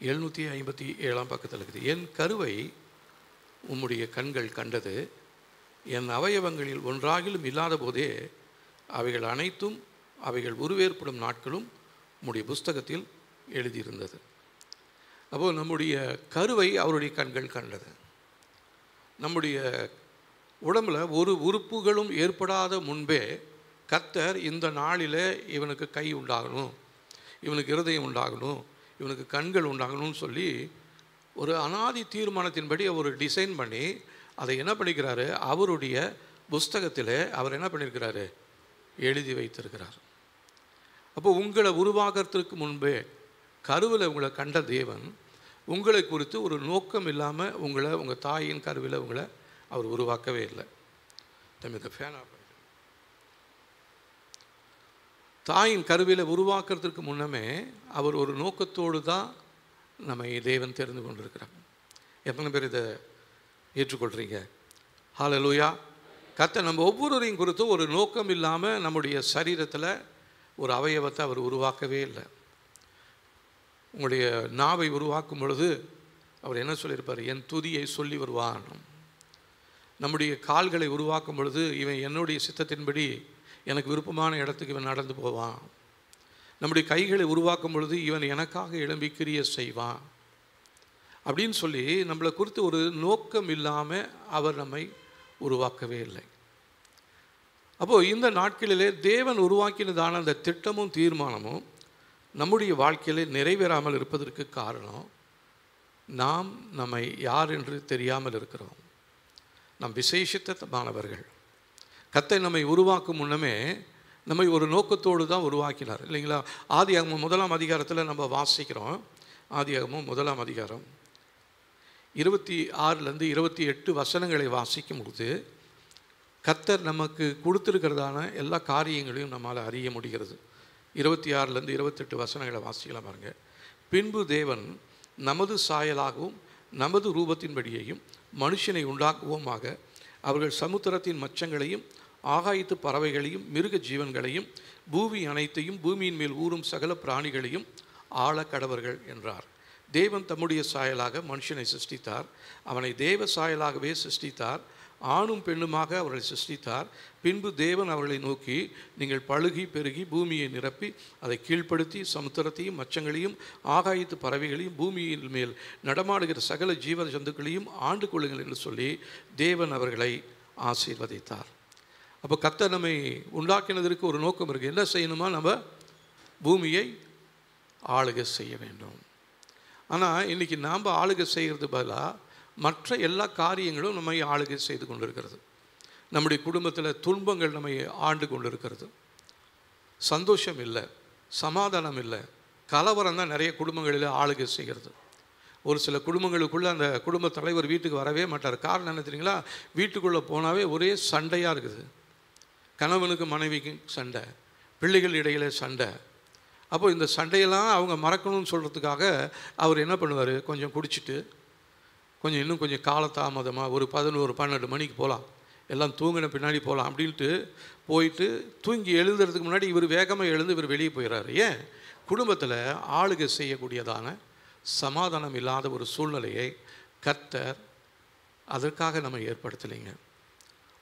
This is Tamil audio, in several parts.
757 பக்கத்தில் இருக்குது. என் கருவை உம்முடைய கண்கள் கண்டது, என் அவயவங்களில் ஒன்றாகிலும் இல்லாத போதே அவைகள் அனைத்தும் அவைகள் உருவேற்படும் நாட்களும் உம்முடைய புஸ்தகத்தில் எழுதியிருந்தது. அப்போது நம்முடைய கருவை அவருடைய கண்கள் கண்டது. நம்முடைய உடம்பில் ஒரு உறுப்புகளும் ஏற்படாத முன்பே கர்த்தர் இந்த நாளில் இவனுக்கு கை உண்டாகணும், இவனுக்கு இருதயம் உண்டாகணும், இவனுக்கு கண்கள் உண்டாகணும்னு சொல்லி ஒரு அனாதி தீர்மானத்தின்படி அவர் டிசைன் பண்ணி அதை என்ன பண்ணிக்கிறாரு, அவருடைய புஸ்தகத்தில் அவர் என்ன பண்ணியிருக்கிறாரு, எழுதி வைத்திருக்கிறார். அப்போ உங்களை உருவாகிறதுக்கு முன்பே கருவில் உங்களை கண்ட தேவன் உங்களை குறித்து ஒரு நோக்கம் இல்லாமல் உங்களை உங்கள் தாயின் கருவில் உங்களை அவர் உருவாக்கவே இல்லை. தம்பிக்கு ஃபேன் ஆஃப். தாயின் கருவியில் உருவாக்குறதுக்கு முன்னமே அவர் ஒரு நோக்கத்தோடு தான் நம்மை தேவன் தெரிந்து கொண்டிருக்கிறார். எத்தனை பேர் இதை ஏற்றுக்கொள்கிறீங்க? ஹல்லேலூயா. கர்த்தர் நம்ம ஒவ்வொருவரையும் குறித்து ஒரு நோக்கம் இல்லாமல் நம்முடைய சரீரத்தில் ஒரு அவயவத்தை அவர் உருவாக்கவே இல்லை. உங்களுடைய நாவை உருவாக்கும் பொழுது அவர் என்ன சொல்லியிருப்பார், என் துதியை சொல்லி வருவான். நம்முடைய கால்களை உருவாக்கும் பொழுது இவன் என்னுடைய சித்தத்தின்படி எனக்கு விருப்பமான இடத்துக்கு இவன் நடந்து போவான். நம்முடைய கைகளை உருவாக்கும் பொழுது இவன் எனக்காக எழும்பி கிரியை செய்வான் அப்படின்னு சொல்லி நம்மளை குறித்து ஒரு நோக்கம் இல்லாமல் அவர் நம்மை உருவாக்கவே இல்லை. அப்போது இந்த நாட்களிலே தேவன் உருவாக்கினதான அந்த திட்டமும் தீர்மானமும் நம்முடைய வாழ்க்கையிலே நிறைவேறாமல் இருப்பதற்கு காரணம் நாம் நம்மை யார் என்று தெரியாமல் இருக்கிறோம். நாம் விசேஷித்தமானவர்கள். கர்த்தர் நம்மை உருவாக்கும் முன்னமே நம்மை ஒரு நோக்கத்தோடு தான் உருவாக்கினார் இல்லைங்களா? ஆதியாகமம் 1ஆம் அதிகாரத்தில் நம்ம வாசிக்கிறோம். ஆதியாகமம் 1ஆம் அதிகாரம் 26 28 வசனங்களை வாசிக்கும் பொழுது கர்த்தர் நமக்கு கொடுத்துருக்கிறதான எல்லா காரியங்களையும் நம்மால் அறிய முடிகிறது. 26 28 வசனங்களை வாசிக்கலாம் பாருங்க. பின்பு தேவன் நமது சாயலாகவும் நமது ரூபத்தின்படியையும் மனுஷனை உண்டாக்குவோமாக, அவர்கள் சமுத்திரத்தின் மச்சங்களையும் ஆகாயத்து பறவைகளையும் மிருக ஜீவன்களையும் பூமி அனைத்தையும் பூமியின் மேல் ஊறும் சகல பிராணிகளையும் ஆள கடவர்கள் என்றார். தேவன் தம்முடைய சாயலாக மனுஷனை சிருஷ்டித்தார், அவனை தேவ சாயலாகவே சிருஷ்டித்தார், ஆணும் பெண்ணுமாக அவர்களை சிருஷ்டித்தார். பின்பு தேவன் அவர்களை நோக்கி, நீங்கள் பழுகி பெருகி பூமியை நிரப்பி அதை கீழ்ப்படுத்தி சமுத்திரத்தையும் மச்சங்களையும் ஆகாயத்து பறவைகளையும் பூமியின் மேல் நடமாடுகிற சகல ஜீவ ஜந்துக்களையும் ஆண்டு கொள்ளுங்கள் என்று சொல்லி தேவன் அவர்களை ஆசீர்வதித்தார். அப்போ கர்த்தர் நம்மை உண்டாக்கினதற்கு ஒரு நோக்கம் இருக்குது. என்ன செய்யணுமா? நம்ம பூமியை ஆளுகை செய்ய வேண்டும். ஆனால் இன்றைக்கி நாம் ஆளுகை செய்கிறது பதிலாக மற்ற எல்லா காரியங்களும் நம்மை ஆளுகை செய்து கொண்டிருக்கிறது. நம்முடைய குடும்பத்தில் துன்பங்கள் நம்மை ஆண்டு கொண்டிருக்கிறது. சந்தோஷம் இல்லை, சமாதானம் இல்லை, கலவரம் தான் நிறைய குடும்பங்களில் ஆளுகை செய்கிறது. ஒரு சில குடும்பங்களுக்குள்ளே அந்த குடும்ப தலைவர் வீட்டுக்கு வரவே மாட்டார். காரணம் என்ன தெரியுங்களா? வீட்டுக்குள்ளே போனாவே ஒரே சண்டையாக இருக்குது. கணவனுக்கு மனைவிக்கு சண்டை, பிள்ளைகள் இடையில சண்டை. அப்போ இந்த சண்டையெல்லாம் அவங்க மறக்கணும்னு சொல்கிறதுக்காக அவர் என்ன பண்ணுவார், கொஞ்சம் குடிச்சிட்டு இன்னும் கொஞ்சம் காலதாமதமாக ஒரு 11 12 மணிக்கு போகலாம், எல்லாம் தூங்கின பின்னாடி போகலாம் அப்படின்ட்டு போயிட்டு தூங்கி எழுதுறதுக்கு முன்னாடி இவர் வேகமாக எழுந்து இவர் வெளியே போயிடுறாரு. ஏன்? குடும்பத்தில் ஆளுகை செய்யக்கூடியதான சமாதானம் இல்லாத ஒரு சூழ்நிலையை கர்த்தர் அதற்காக நம்ம ஏற்படுத்தலைங்க.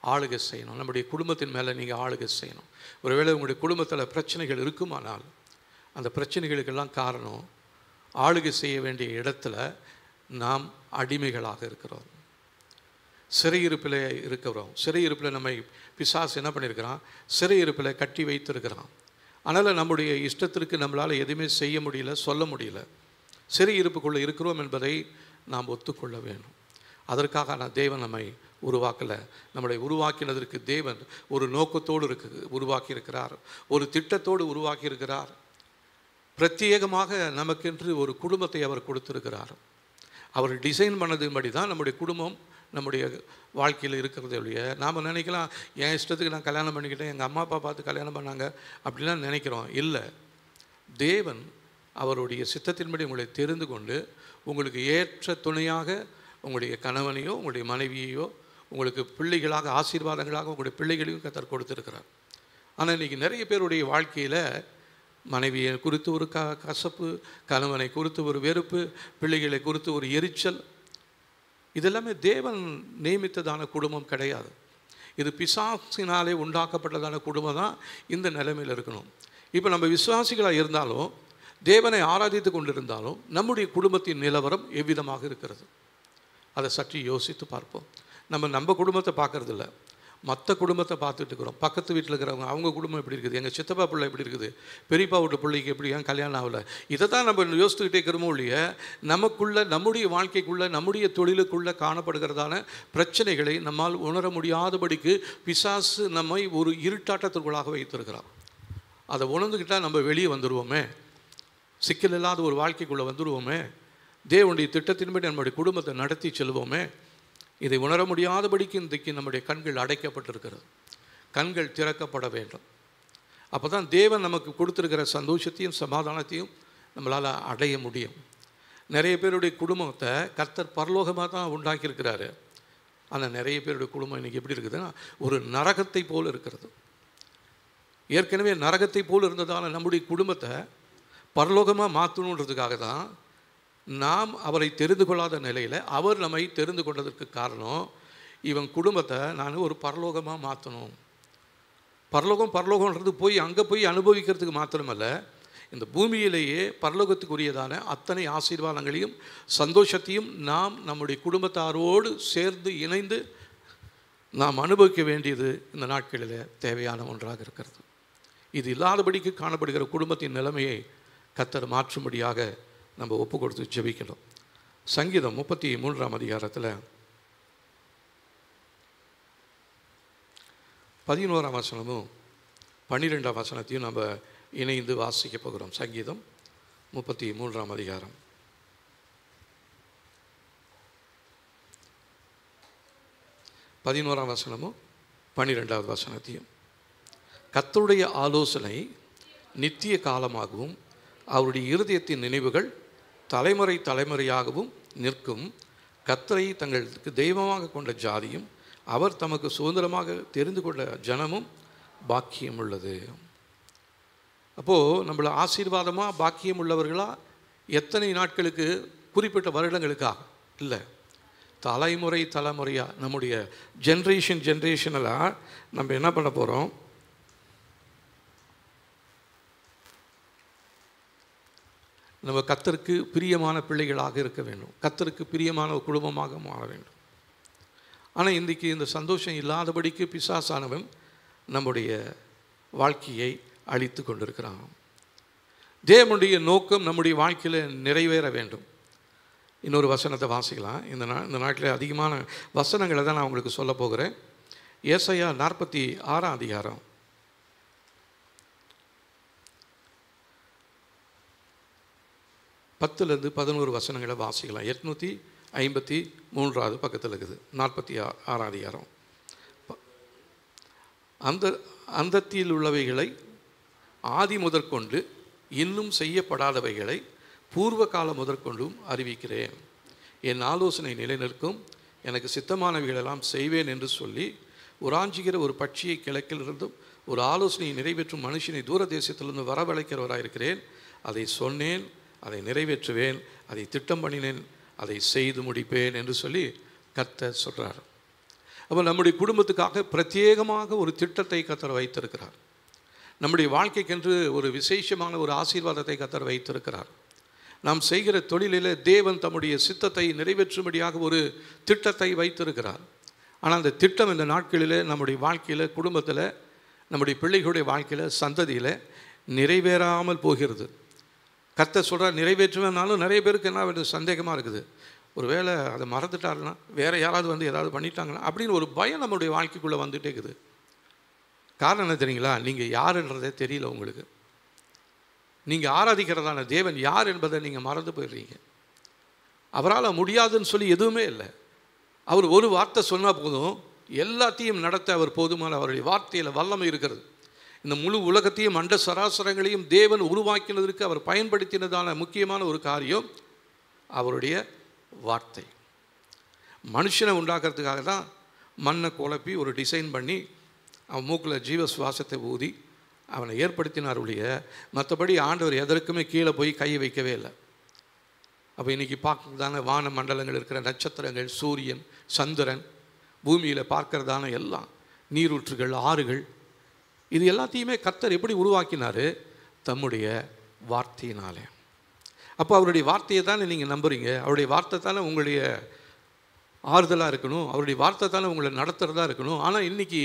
ஆளுகை செய்யணும். நம்முடைய குடும்பத்தின் மேலே நீங்கள் ஆளுகை செய்யணும். ஒருவேளை உங்களுடைய குடும்பத்தில் பிரச்சனைகள் இருக்குமானால் அந்த பிரச்சனைகளுக்கெல்லாம் காரணம் ஆளுகை செய்ய வேண்டிய இடத்துல நாம் அடிமைகளாக இருக்கிறோம், சிறையிருப்பில் இருக்கிறோம். சிறையிருப்பில் நம்மை பிசாசு என்ன பண்ணியிருக்கிறான்? சிறையிருப்பில் கட்டி வைத்திருக்கிறான். அதனால் நம்முடைய இஷ்டத்திற்கு நம்மளால் எதுவுமே செய்ய முடியல, சொல்ல முடியல. சிறையிருப்புக்குள்ளே இருக்கிறோம் என்பதை நாம் ஒத்துக்கொள்ள வேண்டும். அதற்காக தேவன் நம்மை உருவாக்கலை. நம்மளை உருவாக்கினதற்கு தேவன் ஒரு நோக்கத்தோடு உருவாக்கியிருக்கிறார், ஒரு திட்டத்தோடு உருவாக்கியிருக்கிறார். பிரத்யேகமாக நமக்கென்று ஒரு குடும்பத்தை அவர் கொடுத்திருக்கிறார். அவர் டிசைன் பண்ணதுபடி தான் நம்முடைய குடும்பம் நம்முடைய வாழ்க்கையில் இருக்கிறது ஒழிய நாம் நினைக்கலாம் என் இஷ்டத்துக்கு நான் கல்யாணம் பண்ணிக்கிட்டேன், எங்கள் அம்மா அப்பா பார்த்து கல்யாணம் பண்ணாங்க அப்படிலாம் நினைக்கிறோம். இல்லை, தேவன் அவருடைய சித்தத்தின்படி உங்களை தெரிந்து கொண்டு உங்களுக்கு ஏற்ற துணையாக உங்களுடைய கணவனையோ உங்களுடைய மனைவியையோ உங்களுக்கு பிள்ளைகளாக ஆசீர்வாதங்களாக உங்களுடைய பிள்ளைகளையும் கர்த்தர் கொடுத்துருக்கிறார். ஆனால் இன்றைக்கி நிறைய பேருடைய வாழ்க்கையில் மனைவியை குறித்து ஒரு கசப்பு, கணவனை குறித்து ஒரு வெறுப்பு, பிள்ளைகளை குறித்து ஒரு எரிச்சல். இதெல்லாமே தேவன் நியமித்ததான குடும்பம் கிடையாது. இது பிசாசினாலே உண்டாக்கப்பட்டதான குடும்பம் தான் இந்த நிலைமையில் இருக்கணும். இப்போ நம்ம விசுவாசிகளாக இருந்தாலும் தேவனை ஆராதித்து கொண்டிருந்தாலும் நம்முடைய குடும்பத்தின் நிலவரம் எவ்விதமாக இருக்கிறது? அதை சற்று யோசித்து பார்ப்போம். நம்ம குடும்பத்தை பார்க்கறதில்ல, மற்ற குடும்பத்தை பார்த்துட்டு இருக்கிறோம். பக்கத்து வீட்டில் இருக்கிறவங்க அவங்க குடும்பம் எப்படி இருக்குது, எங்கள் சித்தப்பா பிள்ளை எப்படி இருக்குது, பெரியப்பா வீட்டு பிள்ளைக்கு எப்படி, ஏன் கல்யாணம் ஆகலை, இதை தான் நம்ம யோசித்துக்கிட்டே இருக்கிறோமோ ஒழிய நமக்குள்ள, நம்முடைய வாழ்க்கைக்குள்ளே, நம்முடைய தொழிலுக்குள்ளே காணப்படுகிறதான பிரச்சனைகளை நம்மால் உணர முடியாதபடிக்கு பிசாசு நம்மை ஒரு இருட்டாட்டத்திற்குள்ளாக வைத்திருக்கிறார். அதை உணர்ந்துக்கிட்டால் நம்ம வெளியே வந்துடுவோமே, சிக்கல் இல்லாத ஒரு வாழ்க்கைக்குள்ளே வந்துடுவோமே, தேவனுடைய திட்டத்தின்படி நம்முடைய குடும்பத்தை நடத்தி செல்வோமே. இதை உணர முடியாதபடிக்கு இன்றைக்கு நம்முடைய கண்கள் அடைக்கப்பட்டிருக்கிறது. கண்கள் திறக்கப்பட வேண்டும். அப்போ தான் தேவன் நமக்கு கொடுத்துருக்கிற சந்தோஷத்தையும் சமாதானத்தையும் நம்மளால் அடைய முடியும். நிறைய பேருடைய குடும்பத்தை கர்த்தர் பரலோகமாக தான் உண்டாக்கியிருக்கிறாரு. ஆனால் நிறைய பேருடைய குடும்பம் இன்றைக்கி எப்படி இருக்குதுன்னா ஒரு நரகத்தை போல் இருக்கிறது. ஏற்கனவே நரகத்தை போல் இருந்ததால் நம்முடைய குடும்பத்தை பரலோகமாக மாற்றணுன்றதுக்காக தான் நாம் அவரை தெரிந்து கொள்ளாத நிலையில் அவர் நம்மை தெரிந்து கொண்டதற்கு காரணம், இவன் குடும்பத்தை நான் ஒரு பரலோகமாக மாற்றணும். பரலோகன்றது அங்கே போய் அனுபவிக்கிறதுக்கு மாத்திரமல்ல, இந்த பூமியிலேயே பரலோகத்துக்குரியதான அத்தனை ஆசீர்வாதங்களையும் சந்தோஷத்தையும் நாம் நம்முடைய குடும்பத்தாரோடு சேர்ந்து இணைந்து நாம் அனுபவிக்க வேண்டியது இந்த நாட்களில் தேவையான ஒன்றாக இருக்கிறது. இது இல்லாதபடிக்கு காணப்படுகிற குடும்பத்தின் நிலைமையை கர்த்தர் மாற்றும்படியாக நம்ம ஒப்பு கொடுத்து ஜெபிக்கணும். சங்கீதம் 33ஆம் அதிகாரத்தில் 11ஆம் வசனமும் 12ஆம் வசனத்தையும் நம்ம இணைந்து வாசிக்க போகிறோம். சங்கீதம் 33ஆம் அதிகாரம் 11ஆம் வசனமும் 12ஆவது வசனத்தையும். கர்த்தருடைய ஆலோசனை நித்திய காலமாகவும் அவருடைய இருதயத்தின் நினைவுகள் தலைமுறை தலைமுறையாகவும் நிற்கும். கர்த்தரை தங்களுக்கு தெய்வமாக கொண்ட ஜாதியும் அவர் தமக்கு சுதந்திரமாக தெரிந்து கொண்ட ஜனமும் பாக்கியம் உள்ளது. அப்போது நம்மளை ஆசீர்வாதமாக பாக்கியம் உள்ளவர்களாக எத்தனை நாட்களுக்கு, குறிப்பிட்ட வருடங்களுக்காக இல்லை, தலைமுறை தலைமுறையாக நம்முடைய ஜென்ரேஷனலாக நம்ம என்ன பண்ண போகிறோம்? நம்ம கர்த்தருக்கு பிரியமான பிள்ளைகளாக இருக்க வேண்டும், கர்த்தருக்கு பிரியமான ஒரு குடும்பமாக மாற வேண்டும். ஆனால் இன்றைக்கி இந்த சந்தோஷம் இல்லாதபடிக்கு பிசாசானவன் நம்முடைய வாழ்க்கையை அழித்து கொண்டிருக்கிறான். தேவனுடைய நோக்கம் நம்முடைய வாழ்க்கையில் நிறைவேற வேண்டும். இன்னொரு வசனத்தை வாசிக்கலாம். இந்த நாட்டில் அதிகமான வசனங்களை தான் நான் உங்களுக்கு சொல்ல போகிறேன். ஏசாயா 46ஆம் அதிகாரம் 10-11 வசனங்களை வாசிக்கலாம். 853வது பக்கத்தில் இருக்குது. 46ஆம் அதிகாரம். அந்தத்தில் உள்ளவைகளை ஆதி முதற்கொண்டு இன்னும் செய்யப்படாதவைகளை பூர்வ காலம் முதற்கொண்டும் அறிவிக்கிறேன். என் ஆலோசனை நிலைநிற்கும், எனக்கு சித்தமானவைகளெல்லாம் செய்வேன் என்று சொல்லி உராஞ்சுகிற ஒரு பட்சியை கிழக்கிலிருந்தும் ஒரு ஆலோசனையை நிறைவேற்றும் மனுஷனை தூர தேசத்திலிருந்து வரவழைக்கிறவராயிருக்கிறேன். அதை சொன்னேன், அதை நிறைவேற்றுவேன், அதை திட்டம் பண்ணினேன், அதை செய்து முடிப்பேன் என்று சொல்லி கர்த்தர் சொல்கிறார். அப்போ நம்முடைய குடும்பத்துக்காக பிரத்யேகமாக ஒரு திட்டத்தை கர்த்தர் வைத்திருக்கிறார். நம்முடைய வாழ்க்கைக்கென்று ஒரு விசேஷமான ஒரு ஆசீர்வாதத்தை கர்த்தர் வைத்திருக்கிறார். நாம் செய்கிற தொழிலில் தேவன் தம்முடைய சித்தத்தை நிறைவேற்றும்படியாக ஒரு திட்டத்தை வைத்திருக்கிறார். ஆனால் அந்த திட்டம் இந்த நாட்களில் நம்முடைய வாழ்க்கையில், குடும்பத்தில், நம்முடைய பிள்ளைகளுடைய வாழ்க்கையில், சந்ததியில் நிறைவேறாமல் போகிறது. கர்த்தர் சொல்கிறார் நிறைவேற்றுவேனாலும் நிறைய பேருக்கு என்ன வேண்டிய சந்தேகமாக இருக்குது. ஒரு வேளை அதை மறந்துட்டாருன்னா, வேறு யாராவது வந்து ஏதாவது பண்ணிட்டாங்கன்னா அப்படின்னு ஒரு பயம் நம்முடைய வாழ்க்கைக்குள்ளே வந்துகிட்டே இருக்குது. காரணம் என்ன தெரியுங்களா? நீங்கள் யாருன்றதே தெரியல உங்களுக்கு. நீங்கள் ஆராதிக்கிறதான தேவன் யார் என்பதை நீங்கள் மறந்து போயிடுறீங்க. அவரால் முடியாதுன்னு சொல்லி எதுவுமே இல்லை. அவர் ஒரு வார்த்தை சொன்னால் போதும், எல்லாத்தையும் நடத்த அவர் போதுமான அவருடைய வார்த்தையில் வல்லமை இருக்கிறது. இந்த முழு உலகத்தையும் அண்ட சராசரங்களையும் தேவன் உருவாக்கினதற்கு அவர் பயன்படுத்தினதான முக்கியமான ஒரு காரியம் அவருடைய வார்த்தை. மனுஷனை உண்டாக்குறதுக்காக தான் மண்ணை குழப்பி ஒரு டிசைன் பண்ணி அவன் மூக்கில் ஜீவ சுவாசத்தை ஊதி அவனை ஏற்படுத்தினார் ஒழிய மற்றபடி ஆண்டவர் எதற்குமே கீழே போய் கை வைக்கவே இல்லை. அப்போ இன்றைக்கி பார்க்கறதான வான மண்டலங்கள் இருக்கிற நட்சத்திரங்கள், சூரியன், சந்திரன், பூமியில் பார்க்கறதான எல்லாம் நீரூற்றுகள், ஆறுகள், இது எல்லாத்தையுமே கர்த்தர் எப்படி உருவாக்கினார்? தம்முடைய வார்த்தையினாலே. அப்போ அவருடைய வார்த்தையை தானே நீங்கள் நம்புறீங்க. அவருடைய வார்த்தை தானே உங்களுடைய ஆறுதலாக இருக்கணும். அவருடைய வார்த்தை தானே உங்களை நடத்துகிறதா இருக்கணும். ஆனால் இன்றைக்கி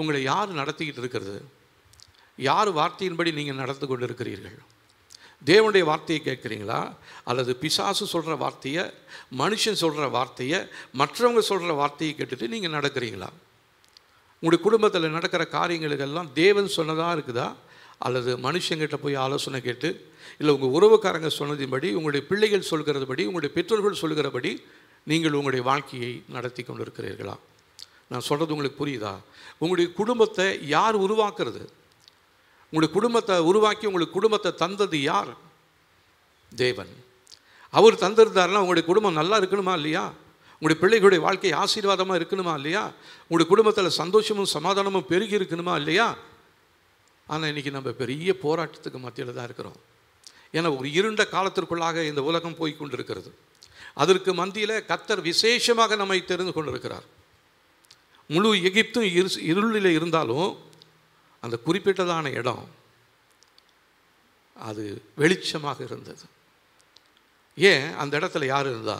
உங்களை யார் நடத்திக்கிட்டு இருக்கிறது? யார் வார்த்தையின்படி நீங்கள் நடந்து கொண்டு இருக்கிறீர்கள்? தேவனுடைய வார்த்தையை கேட்குறீங்களா? அல்லது பிசாசு சொல்கிற வார்த்தையை, மனுஷன் சொல்கிற வார்த்தையை, மற்றவங்க சொல்கிற வார்த்தையை கேட்டுட்டு நீங்கள் நடக்கிறீங்களா? உங்களுடைய குடும்பத்தில் நடக்கிற காரியங்களுக்கெல்லாம் தேவன் சொன்னதாக இருக்குதா? அல்லது மனுஷங்கிட்ட போய் ஆலோசனை கேட்டு, இல்லை உங்கள் உறவுக்காரங்க சொன்னதின்படி, உங்களுடைய பிள்ளைகள் சொல்கிறதுபடி, உங்களுடைய பெற்றோர்கள் சொல்கிறபடி நீங்கள் உங்களுடைய வாழ்க்கையை நடத்தி கொண்டு இருக்கிறீர்களா? நான் சொல்கிறது உங்களுக்கு புரியுதா? உங்களுடைய குடும்பத்தை யார் உருவாக்குறது? உங்களுடைய குடும்பத்தை உருவாக்கி உங்களுக்கு குடும்பத்தை தந்தது யார்? தேவன். அவர் தந்திருந்தாருன்னா உங்களுடைய குடும்பம் நல்லா இருக்கணுமா இல்லையா? உங்களுடைய பிள்ளைகளுடைய வாழ்க்கை ஆசீர்வாதமாக இருக்கணுமா இல்லையா? உங்களுடைய குடும்பத்தில் சந்தோஷமும் சமாதானமும் பெருகி இருக்கணுமா இல்லையா? ஆனால் இன்றைக்கி நம்ம பெரிய போராட்டத்துக்கு மத்தியில் தான் இருக்கிறோம். ஏன்னா ஒரு இருண்ட காலத்திற்குள்ளாக இந்த உலகம் போய் கொண்டிருக்கிறது. அதற்கு மத்தியில் கர்த்தர் விசேஷமாக நம்மை தெரிந்து கொண்டிருக்கிறார். முழு எகிப்தும் இருளில் இருந்தாலும் அந்த குறிப்பிட்டதான இடம் அது வெளிச்சமாக இருந்தது. ஏன்? அந்த இடத்துல யார் இருந்தா?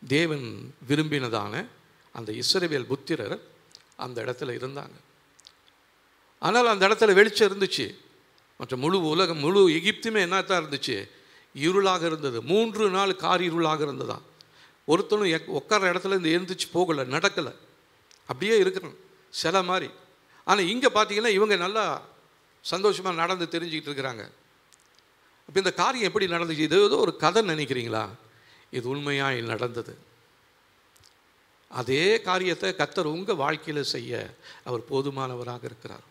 தேவன் விரும்பினதான அந்த இஸ்ரவேல் புத்திரர் அந்த இடத்துல இருந்தாங்க. ஆனால் அந்த இடத்துல வெளிச்சம் இருந்துச்சு. மற்ற முழு உலகம், முழு எகிப்துமே என்னத்தான் இருந்துச்சு? இருளாக இருந்தது. 3 நாள் கார் இருளாக இருந்ததா. ஒருத்தனும் உட்கார இடத்துல இந்த எழுந்திரிச்சு போகலை, நடக்கலை, அப்படியே இருக்கிறோம் சில மாதிரி. ஆனால் இங்கே பார்த்தீங்கன்னா இவங்க நல்லா சந்தோஷமாக நடந்து தெரிஞ்சுக்கிட்டு இருக்கிறாங்க. இப்போ இந்த காரியம் எப்படி நடந்துச்சு? இது ஏதோ ஒரு கதை நினைக்கிறீங்களா? இது உண்மையாக நடந்தது. அதே காரியத்தை கர்த்தர் உங்கள் வாழ்க்கையில் செய்ய அவர் போதுமானவராக இருக்கிறார்.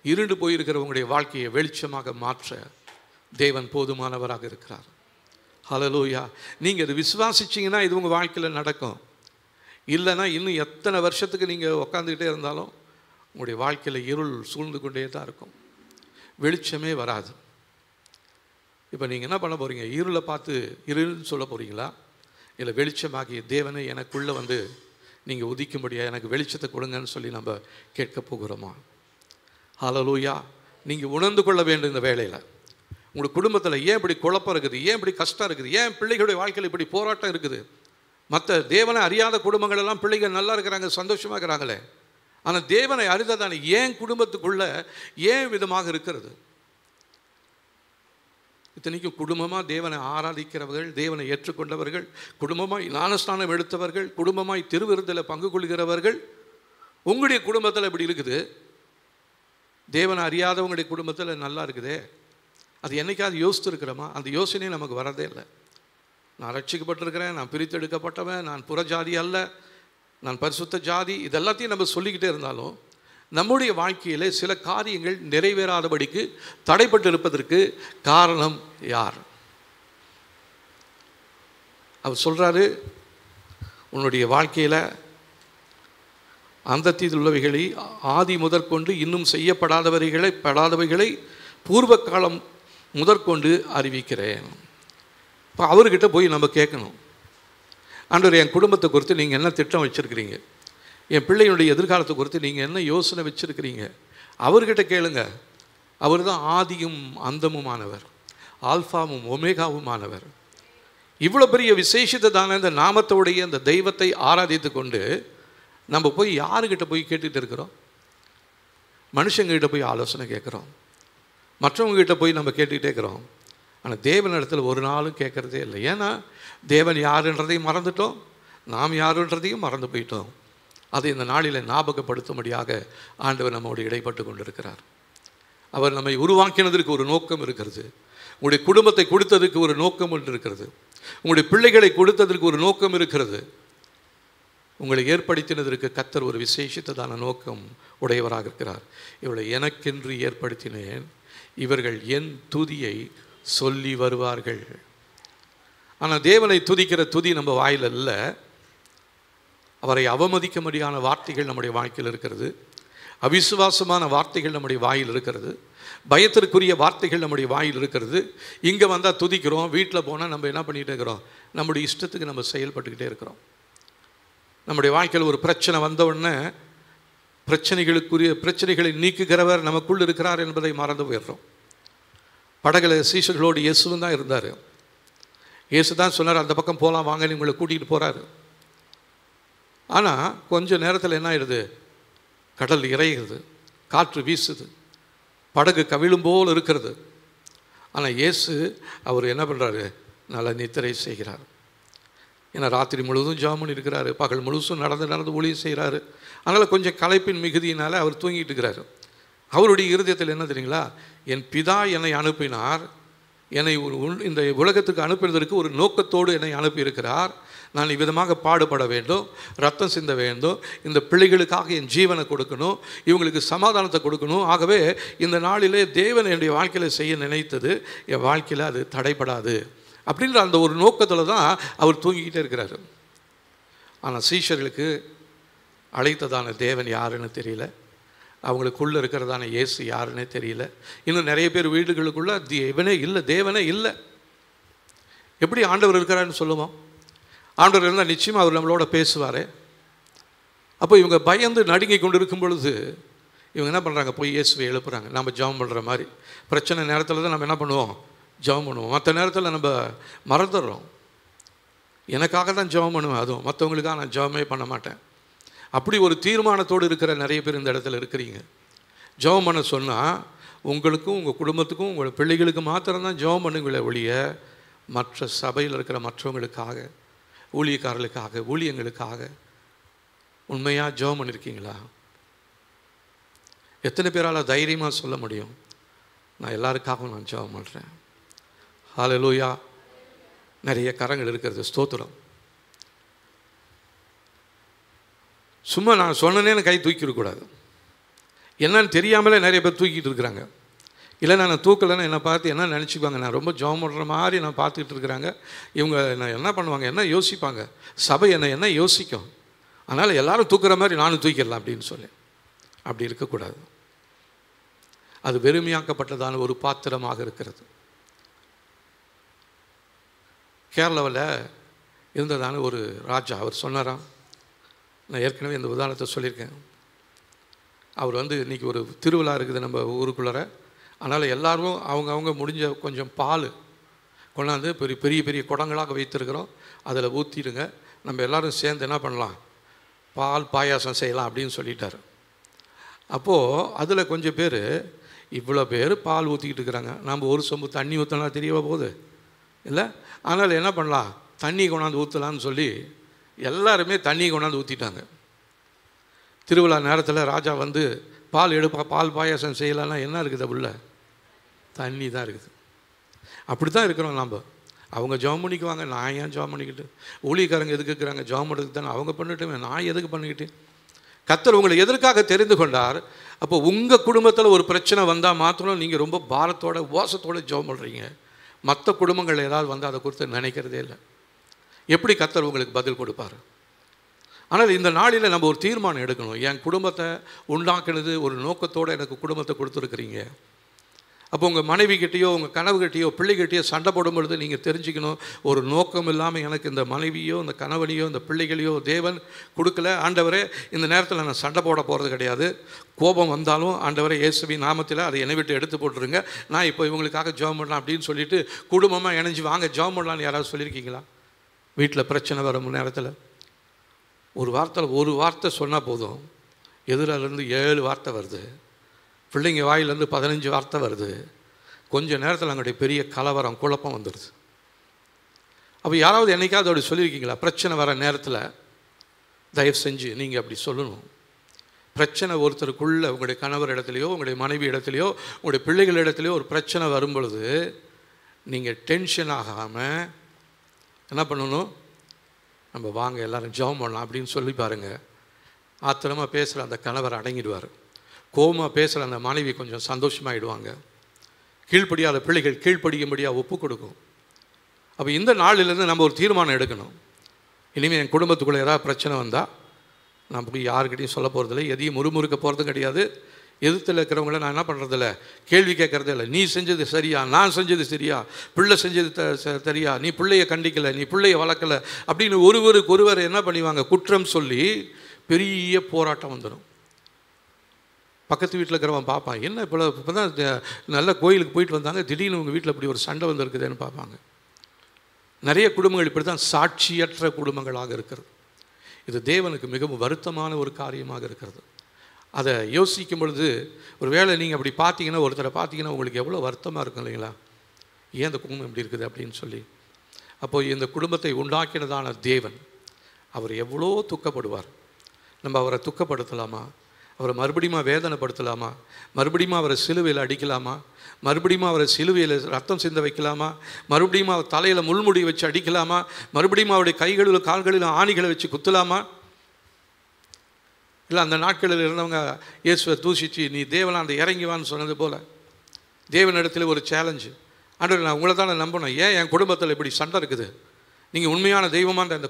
இருண்டு போயிருக்கிற உங்களுடைய வாழ்க்கையை வெளிச்சமாக மாற்ற தேவன் போதுமானவராக இருக்கிறார். ஹல்லேலூயா. நீங்கள் இது விசுவாசிச்சிங்கன்னா இது உங்கள் வாழ்க்கையில் நடக்கும். இல்லைன்னா இன்னும் எத்தனை வருஷத்துக்கு நீங்கள் உக்காந்துக்கிட்டே இருந்தாலும் உங்களுடைய வாழ்க்கையில் இருள் சூழ்ந்து கொண்டே தான் இருக்கும், வெளிச்சமே வராது. இப்போ நீங்கள் என்ன பண்ண போகிறீங்க? இருளை பார்த்து இருள்னு சொல்ல போகிறீங்களா? இல்லை வெளிச்சமாகிய தேவனை எனக்குள்ளே வந்து நீங்கள் உதிக்கும்படியாக எனக்கு வெளிச்சத்தை கொடுங்கன்னு சொல்லி நம்ம கேட்க போகிறோமா? ஹல்லேலூயா. நீங்கள் உணர்ந்து கொள்ள வேண்டும் இந்த வேளையில். உங்கள் குடும்பத்தில் ஏன் இப்படி குழப்பம் இருக்குது? ஏன் இப்படி கஷ்டம் இருக்குது? ஏன் பிள்ளைகளுடைய வாழ்க்கையில் இப்படி போராட்டம் இருக்குது? மற்ற தேவனை அறியாத குடும்பங்கள் எல்லாம் பிள்ளைகள் நல்லா இருக்கிறாங்க, சந்தோஷமாக இருக்கிறாங்களே. ஆனால் தேவனை அறிந்ததான ஏன் குடும்பத்துக்குள்ள ஏன் விதமாக இருக்கிறது? இத்தனைக்கும் குடும்பமாக தேவனை ஆராதிக்கிறவர்கள், தேவனை ஏற்றுக்கொண்டவர்கள், குடும்பமாய் ஞானஸ்நானம் எடுத்தவர்கள், குடும்பமாய் திருவிருந்தில் பங்கு கொள்கிறவர்கள், உங்களுடைய குடும்பத்தில் இப்படி இருக்குது. தேவனை அறியாதவங்களுடைய குடும்பத்தில் நல்லா இருக்குதே. அது என்னைக்காவது யோசித்து இருக்கிறோமா? அந்த யோசனையே நமக்கு வரதே இல்லை. நான் ரட்சிக்கப்பட்டிருக்கிறேன், நான் பிரித்தெடுக்கப்பட்டவன், நான் புறஜாதி அல்ல, நான் பரிசுத்த ஜாதி, இதெல்லாத்தையும் நம்ம சொல்லிக்கிட்டே இருந்தாலும் நம்முடைய வாழ்க்கையில் சில காரியங்கள் நிறைவேறாதபடிக்கு தடைப்பட்டு இருப்பதற்கு காரணம் யார்? அவர் சொல்கிறாரு, உன்னுடைய வாழ்க்கையில் அந்தத்தில் உள்ளவைகளை ஆதி முதற்கொண்டு இன்னும் செய்யப்படாதவைகளை பூர்வ காலம் முதற்கொண்டு அறிவிக்கிறேன். இப்போ அவர்கிட்ட போய் நம்ம கேட்கணும், ஆண்டவர் என் குடும்பத்தை குறித்து நீங்கள் என்ன திட்டம் வச்சுருக்கிறீங்க? என் பிள்ளைகளுடைய எதிர்காலத்தை குறித்து நீங்கள் என்ன யோசனை வச்சுருக்கிறீங்க? அவர்கிட்ட கேளுங்க. அவர் தான் ஆதியும் அந்தமுமானவர், ஆல்ஃபாவும் ஒமேகாவுமானவர். இவ்வளோ பெரிய விசேஷத்தை தானே இந்த நாமத்தோடைய அந்த தெய்வத்தை ஆராதித்து கொண்டு நம்ம போய் யாருக்கிட்ட போய் கேட்டுகிட்டு இருக்கிறோம்? மனுஷங்கிட்ட போய் ஆலோசனை கேட்குறோம், மற்றவங்ககிட்ட போய் நம்ம கேட்டுக்கிட்டே இருக்கிறோம். ஆனால் தேவன் இடத்துல ஒரு நாளும் கேட்குறதே இல்லை. ஏன்னா தேவன் யாருன்றதையும் மறந்துட்டோம், நாம் யாருன்றதையும் மறந்து போயிட்டோம். அதை இந்த நாளில் ஞாபகப்படுத்தும்படியாக ஆண்டவர் நம்மோடு இடைப்பட்டு கொண்டிருக்கிறார். அவர் நம்மை உருவாக்கினதற்கு ஒரு நோக்கம் இருக்கிறது. உங்களுடைய குடும்பத்தை கொடுத்ததற்கு ஒரு நோக்கம் ஒன்று இருக்கிறது. உங்களுடைய பிள்ளைகளை கொடுத்ததற்கு ஒரு நோக்கம் இருக்கிறது. உங்களை ஏற்படுத்தினதற்கு கர்த்தர் ஒரு விசேஷித்ததான நோக்கம் உடையவராக இருக்கிறார். இவளை எனக்கென்று ஏற்படுத்தினேன், இவர்கள் என் துதியை சொல்லி வருவார்கள். ஆனால் தேவனை துதிக்கிற துதி நம்ம வாயில் இல்லை. அவரை அவமதிக்க முடியாத வார்த்தைகள் நம்முடைய வாழ்க்கையில் இருக்கிறது. அவிசுவாசமான வார்த்தைகள் நம்முடைய வாயில் இருக்கிறது, பயத்திற்குரிய வார்த்தைகள் நம்முடைய வாயில் இருக்கிறது. இங்கே வந்தால் துதிக்கிறோம், வீட்டில் போனால் நம்ம என்ன பண்ணிகிட்டே இருக்கிறோம், நம்முடைய இஷ்டத்துக்கு நம்ம செயல்பட்டுக்கிட்டே இருக்கிறோம். நம்முடைய வாழ்க்கையில் ஒரு பிரச்சனை வந்தவுடனே பிரச்சனைகளை நீக்குகிறவர் நமக்குள் இருக்கிறார் என்பதை மறந்து போயிடுறோம். படகுல சீஷர்களோடு இயேசுவும் தான் இருந்தார். இயேசு தான் சொன்னார், அந்த பக்கம் போகலாம் வாங்க, உங்களை கூட்டிகிட்டு போகிறாரு. ஆனால் கொஞ்சம் நேரத்தில் என்ன ஆயிடுது, கடல் இறைகிறது, காற்று வீசுது, படகு கவிழும் போல் இருக்கிறது. ஆனால் இயேசு அவர் என்ன பண்ணுறாரு, நல்ல நித்திரை செய்கிறார். ஏன்னா ராத்திரி முழுவதும் ஜெபம் பண்ணி இருக்கிறாரு, பகல் முழுசும் நடந்து ஊழியம் செய்கிறாரு. அதனால் கொஞ்சம் களைப்பின் மிகுதியினால் அவர் தூங்கிட்டு இருக்கிறாரு. அவருடைய இருதயத்தில் என்ன தெரியுங்களா, என் பிதா என்னை அனுப்பினார், என்னை இந்த உலகத்துக்கு அனுப்பினதற்கு ஒரு நோக்கத்தோடு என்னை அனுப்பியிருக்கிறார். நான் இவ்விதமாக பாடுபட வேண்டும், ரத்தம் சிந்த வேண்டும், இந்த பிள்ளைகளுக்காக என் ஜீவனை கொடுக்கணும், இவங்களுக்கு சமாதானத்தை கொடுக்கணும். ஆகவே இந்த நாளிலே தேவன் என்னுடைய வாழ்க்கையில் செய்ய நினைத்தது என் வாழ்க்கையில் அது தடைப்படாது அப்படின்ற அந்த ஒரு நோக்கத்தில் தான் அவர் தூங்கிக்கிட்டே இருக்கிறாரு. ஆனால் சீஷர்களுக்கு அழைத்ததான தேவன் யாருன்னு தெரியல, அவங்களுக்குள்ளே இருக்கிறதான இயேசு யாருன்னே தெரியல. இன்னும் நிறைய பேர் வீடுகளுக்குள்ளே தேவனே இல்லை. எப்படி ஆண்டவர் இருக்கிறாருன்னு சொல்லுவோம்? ஆண்டவர் இருந்தால் நிச்சயமாக அவர் நம்மளோட பேசுவார். அப்போ இவங்க பயந்து நடுங்கி கொண்டு இருக்கும் பொழுது இவங்க என்ன பண்ணுறாங்க, போய் இயேசுவை எழுப்புறாங்க. நம்ம ஜெபம் பண்ணுற மாதிரி பிரச்சனை நேரத்தில் தான் நம்ம என்ன பண்ணுவோம், ஜெபம் பண்ணுவோம். மற்ற நேரத்தில் நம்ம மறந்துடுறோம். எனக்காக தான் ஜெபம் பண்ணுவேன், அதுவும் மற்றவங்களுக்காக நான் ஜெபமே பண்ண மாட்டேன். அப்படி ஒரு தீர்மானத்தோடு இருக்கிற நிறைய பேர் இந்த இடத்துல இருக்கிறீங்க. ஜெபம் பண்ண சொன்னால் உங்களுக்கும் உங்கள் குடும்பத்துக்கும் உங்கள் பிள்ளைகளுக்கு மாத்திரம்தான் ஜெபம் பண்ணுங்களே ஒழிய மற்ற சபையில் இருக்கிற மற்றவங்களுக்காக, ஊழியக்காரர்களுக்காக, ஊழியங்களுக்காக உண்மையாக ஜெபம் பண்ணியிருக்கீங்களா? எத்தனை பேரால் தைரியமாக சொல்ல முடியும், நான் எல்லாருக்காகவும் நான் ஜெபம் பண்ணுறேன்? ஹல்லேலூயா. நிறைய கரங்கள் இருக்கிறது, ஸ்தோத்திரம். சும்மா நான் சொன்னேன்னு கை தூக்கிடக்கூடாது. என்னன்னு தெரியாமலே நிறைய பேர் தூக்கிட்டு இருக்கிறாங்க. இல்லை நான் தூக்கலைன்னு என்னை பார்த்து என்ன நினச்சிக்குவாங்க, நான் ரொம்ப ஜெபம் பண்ணுற மாதிரி நான் பார்த்துக்கிட்டு இருக்கிறாங்க. இவங்க என்ன பண்ணுவாங்க, என்ன யோசிப்பாங்க, சபை என்ன யோசிக்கும், அதனால் எல்லோரும் தூக்குற மாதிரி நானும் தூக்கிடலாம் அப்படின்னு சொல்லி. அப்படி இருக்கக்கூடாது. அது வெறுமையாக்கப்பட்டதான ஒரு பாத்திரமாக இருக்கிறது. கேரளாவில் இருந்ததான ஒரு ராஜா, அவர் சொன்னாராம், நான் ஏற்கனவே இந்த உதாரணத்தை சொல்லியிருக்கேன். அவர் இன்றைக்கி ஒரு திருவிழா இருக்குது நம்ம ஊருக்குள்ளார. அதனால் எல்லோரும் அவங்க முடிஞ்ச கொஞ்சம் பால் கொண்டாந்து பெரிய பெரிய குடங்களாக வைத்திருக்கிறோம், அதில் ஊற்றிடுங்க, நம்ம எல்லோரும் சேர்ந்து என்ன பண்ணலாம், பால் பாயாசம் செய்யலாம் அப்படின்னு சொல்லிட்டார். அப்போது அதில் கொஞ்சம் பேர், இவ்வளோ பேர் பால் ஊற்றிக்கிட்டு இருக்கிறாங்க, நம்ம ஒரு சொம்பு தண்ணி ஊற்றினா தெரியவா போகுது இல்லை? அதனால் என்ன பண்ணலாம், தண்ணி கொண்டாந்து ஊற்றலான்னு சொல்லி எல்லாருமே தண்ணி கொண்டாந்து ஊற்றிட்டாங்க. திருவிழா நேரத்தில் ராஜா பால் பாயாசம் செய்யலான்னா என்ன இருக்குது, உள்ள தண்ணி தான் இருக்குது. அப்படி தான் இருக்கிறோம் நம்ம. அவங்க ஜெபம் பண்ணிக்குவாங்க, நான் ஏன் ஜெபம் பண்ணிக்கிட்டு, ஊழியக்காரங்க எதுக்கு இருக்கிறாங்க, ஜெபம் பண்ணுறதுக்கு தானே, அவங்க பண்ணிட்டுமே நான் எதுக்கு பண்ணிக்கிட்டு. கர்த்தர் உங்களை எதற்காக தெரிந்து கொண்டார். அப்போ உங்கள் குடும்பத்தில் ஒரு பிரச்சனை வந்தால் மாத்திரம் நீங்கள் ரொம்ப பாரத்தோட உபவாசத்தோடு ஜெபம் பண்ணுறீங்க. மற்ற குடும்பங்கள் ஏதாவது வந்தால் அதை குறித்து நினைக்கிறதே இல்லை. எப்படி கர்த்தர் உங்களுக்கு பதில் கொடுப்பார்? ஆனால் இந்த நாளில் நம்ம ஒரு தீர்மானம் எடுக்கணும். என் குடும்பத்தை உண்டாக்குனது ஒரு நோக்கத்தோடு எனக்கு குடும்பத்தை கொடுத்துருக்குறீங்க. அப்போ உங்கள் மனைவிக்கிட்டேயோ உங்கள் கனவுகிட்டையோ பிள்ளைகிட்டையோ சண்டை போடும் பொழுது நீங்கள் தெரிஞ்சுக்கணும், ஒரு நோக்கம் இல்லாமல் எனக்கு இந்த மனைவியோ இந்த கணவனையோ இந்த பிள்ளைகளையோ தேவன் கொடுக்கல. ஆண்டவரே இந்த நேரத்தில் நான் சண்டை போட போகிறது கிடையாது. கோபம் வந்தாலும் ஆண்டவரே இயேசுவின் நாமத்தில் அதை என்னை விட்டு எடுத்து போட்டுருங்க, நான் இப்போ இவங்களுக்காக ஜெபம் பண்ணலாம் அப்படின்னு சொல்லிட்டு குடும்பமாக இணைஞ்சு வாங்க ஜெபம் பண்ணலான்னு யாராவது சொல்லியிருக்கீங்களா? வீட்டில் பிரச்சனை வர நேரத்தில் ஒரு வார்த்தை சொன்னால் போதும், எதிரிலேருந்து 7 வார்த்தை வருது, பிள்ளைங்க வாயிலேருந்து 15 வார்த்தை வருது. கொஞ்சம் நேரத்தில் அங்களுடைய பெரிய கலவரம் குழப்பம் வந்துடுது. அப்போ யாராவது என்னைக்காவது அப்படி சொல்லியிருக்கீங்களா? பிரச்சனை வர நேரத்தில் தயவு செஞ்சு நீங்கள் அப்படி சொல்லணும். பிரச்சனை ஒருத்தருக்குள்ளே உங்களுடைய கணவர் இடத்துலையோ உங்களுடைய மனைவி இடத்துலையோ உங்களுடைய பிள்ளைகள் இடத்துலையோ ஒரு பிரச்சனை வரும் பொழுது நீங்கள் டென்ஷன் ஆகாமல் என்ன பண்ணணும், நம்ம வாங்க எல்லோரும் ஜெபம் பண்ணலாம் அப்படின்னு சொல்லி பாருங்கள். ஆத்திரமாக பேசுகிற அந்த கணவர் அடங்கிடுவார், கோபமாக பேசுகிற அந்த மனைவி கொஞ்சம் சந்தோஷமாகிடுவாங்க, கீழ்ப்படியாத பிள்ளைகள் கீழ்ப்படியும்படியாக ஒப்பு கொடுக்கும். அப்போ இந்த நாளிலேருந்து நம்ம ஒரு தீர்மானம் எடுக்கணும். இனிமேல் என் குடும்பத்துக்குள்ளே ஏதாவது பிரச்சனை வந்தால் நான் போய் யாருக்கிட்டையும் சொல்ல போகிறதில்ல, எதையும் முறுமுறுக்க போகிறதும் கிடையாது. எதிர்த்தில் இருக்கிறவங்கள நான் என்ன பண்ணுறதில்ல, கேள்வி கேட்குறதே இல்லை. நீ செஞ்சது சரியா, நான் செஞ்சது சரியா, பிள்ளை செஞ்சது சரியா, நீ பிள்ளையை கண்டிக்கலை, நீ பிள்ளையை வளர்க்கலை அப்படின்னு ஒருவர் என்ன பண்ணிவாங்க, குற்றம் சொல்லி பெரிய போராட்டம் வந்துடும். பக்கத்து வீட்டில் இருக்கிறவன் பார்ப்பான், என்ன இப்போ தான் நல்ல கோயிலுக்கு போயிட்டு வந்தாங்க, திடீர்னு உங்கள் வீட்டில் இப்படி ஒரு சண்டை வந்துருக்குதுன்னு பார்ப்பாங்க. நிறைய குடும்பங்கள் இப்படி தான் சாட்சியற்ற குடும்பங்களாக இருக்கிறது. இது தேவனுக்கு மிகவும் வருத்தமான ஒரு காரியமாக இருக்கிறது. அதை யோசிக்கும் பொழுது ஒரு வேளை நீங்கள் அப்படி பார்த்தீங்கன்னா, ஒருத்தரை பார்த்தீங்கன்னா உங்களுக்கு எவ்வளோ வருத்தமாக இருக்கும் இல்லைங்களா, ஏன் இந்த குடும்பம் இப்படி இருக்குது அப்படின்னு சொல்லி. அப்போது இந்த குடும்பத்தை உண்டாக்கினதான தேவன் அவர் எவ்வளோ துக்கப்படுவார். நம்ம அவரை துக்கப்படுத்தலாமா? அவரை மறுபடியும் வேதனைப்படுத்தலாமா? மறுபடியும் அவரை சிலுவையில் அடிக்கலாமா? மறுபடியும் அவரை சிலுவையில் ரத்தம் சிந்த வைக்கலாமா? மறுபடியும் அவர் தலையில் முள்முடி வச்சு அடிக்கலாமா? மறுபடியும் அவருடைய கைகளிலும் கால்களிலும் ஆணிகளை வச்சு குத்தலாமா? இல்லை அந்த நாட்களில் இருந்தவங்க இயேசுவை தூசிச்சு நீ தேவனா அந்த இறங்கிவான்னு சொன்னது போல் தேவனிடத்தில் ஒரு சேலஞ்சு, ஆண்டவர் நான் உங்களை தானே நம்பணும், ஏன் என் குடும்பத்தில் இப்படி சண்டை இருக்குது, நீங்கள் உண்மையான தெய்வமான இந்த